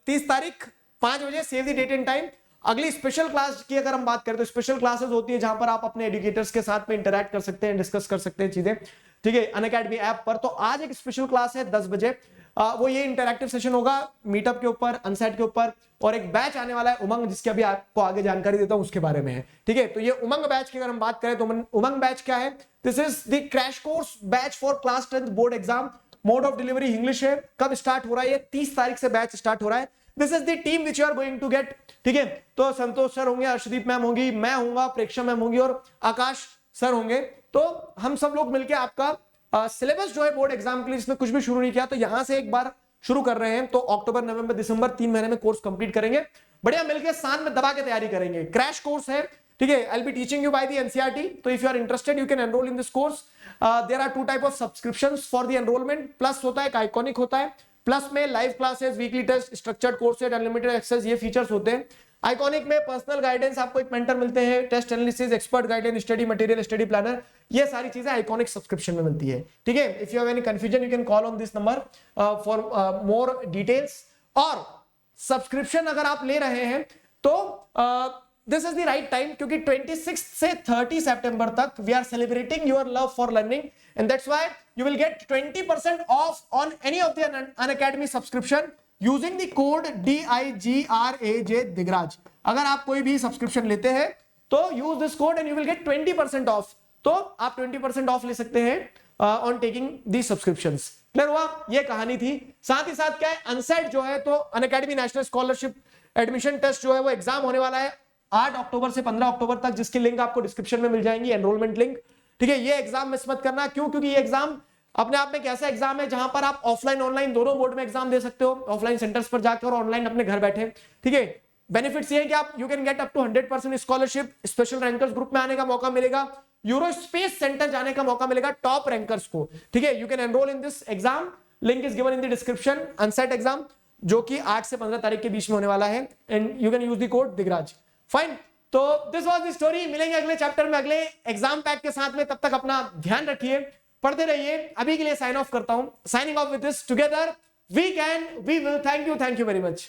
30 तारीख 5 बजे, save the date and time. अगली स्पेशल क्लास की अगर हम बात करें तो स्पेशल क्लासेस होती है जहां पर आप अपने एजुकेटर्स के साथ में इंटरैक्ट कर सकते हैं, डिस्कस कर सकते हैं चीजें। ठीक है, अनअकैडमी ऐप पर। तो आज एक स्पेशल क्लास है 10 बजे, वो ये इंटरैक्टिव सेशन होगा मीटअप के ऊपर, अनसेट के ऊपर, और एक बैच आने वाला है उमंग, जिसकी अभी आपको आगे जानकारी देता हूं, उसके बारे में है। ठीक है, तो ये उमंग बैच की अगर हम बात करें तो उमंग बैच क्या है? This is the crash course batch for class 10th board exam. Mode of delivery English है। कब स्टार्ट हो रहा है? 30 तारीख से बैच स्टार्ट हो रहा है। This is the team which you are going to get. ठीक है, तो संतोष सर होंगे, अर्शदीप मैम होंगी, मैं होऊंगा, प्रेक्षा मैम होंगी और आकाश सर होंगे। तो हम सब लोग मिलकर आपका सिलेबस जो है बोर्ड एग्जाम के लिए, इसमें कुछ भी शुरू नहीं किया, तो यहां से एक बार शुरू कर रहे हैं। तो अक्टूबर, नवंबर, दिसंबर 3 महीने में कोर्स कंप्लीट करेंगे। बढ़िया मिलकर साथ में दबा के तैयारी करेंगे। क्रैश कोर्स है। ठीक है, I will be teaching you by the NCERT. तो if you are interested you can enrol in this course. There are 2 type of subscriptions for the enrolment. Plus होता है, एक आइकॉनिक होता है। प्लस में live classes, weekly test, structured courses, unlimited access, ये फीचर्स होते हैं। आइकॉनिक में पर्सनल गाइडेंस, आपको एक मेंटर मिलते हैं, test analysis, expert guidance, study material, study planner, ये सारी चीजें आइकॉनिक सब्सक्रिप्शन में मिलती है। ठीक है, if you have any confusion you can call on this number for more details. और सब्सक्रिप्शन अगर आप ले रहे हैं तो this is the right time, क्योंकि 26 से 30 सितंबर तक we are celebrating your love for learning, and that's why you will get 20% off on any of the Unacademy subscription using the code DIGRAJ Digraj. अगर आप कोई भी सब्सक्रिप्शन लेते हैं तो use this code and you will get 20% of. तो आप 20% ऑफ ले सकते हैं on taking the subscriptions. Clear हुआ? ये कहानी थी। साथ ही साथ क्या है, अनसेट जो है, तो Unacademy national scholarship admission test जो है वो एग्जाम होने वाला है 8 अक्टूबर से 15 अक्टूबर तक, जिसकी लिंक आपको डिस्क्रिप्शन में मिल जाएंगी, एनरोलमेंट लिंक। ठीक है, ये एग्जाम मिस मत करना। क्यों? क्योंकि ये एग्जाम अपने आप में एक ऐसा एग्जाम है जहां पर आप ऑफलाइन ऑनलाइन दोनों मोड में एग्जाम दे सकते हो, ऑफलाइन सेंटर्स पर जाकर और ऑनलाइन अपने घर बैठे। ठीक है, बेनिफिट्स ये है कि आप you can get up to 100% scholarship, special rankers group में आने का मौका मिलेगा, यूरो स्पेस सेंटर जाने का मौका मिलेगा टॉप रैंकर्स को। ठीक है, you can enrol in this exam, link is given in the description. UNSAT exam जो कि 8 से 15 तारीख के बीच में होने वाला है, and you can use the code Digraj. Fine, तो दिस वाज द स्टोरी। मिलेंगे अगले चैप्टर में अगले एग्जाम पैक के साथ में, तब तक अपना ध्यान रखिए, पढ़ते रहिए। अभी के लिए साइन ऑफ करता हूं, signing off with this, together we can, we will. Thank you very much.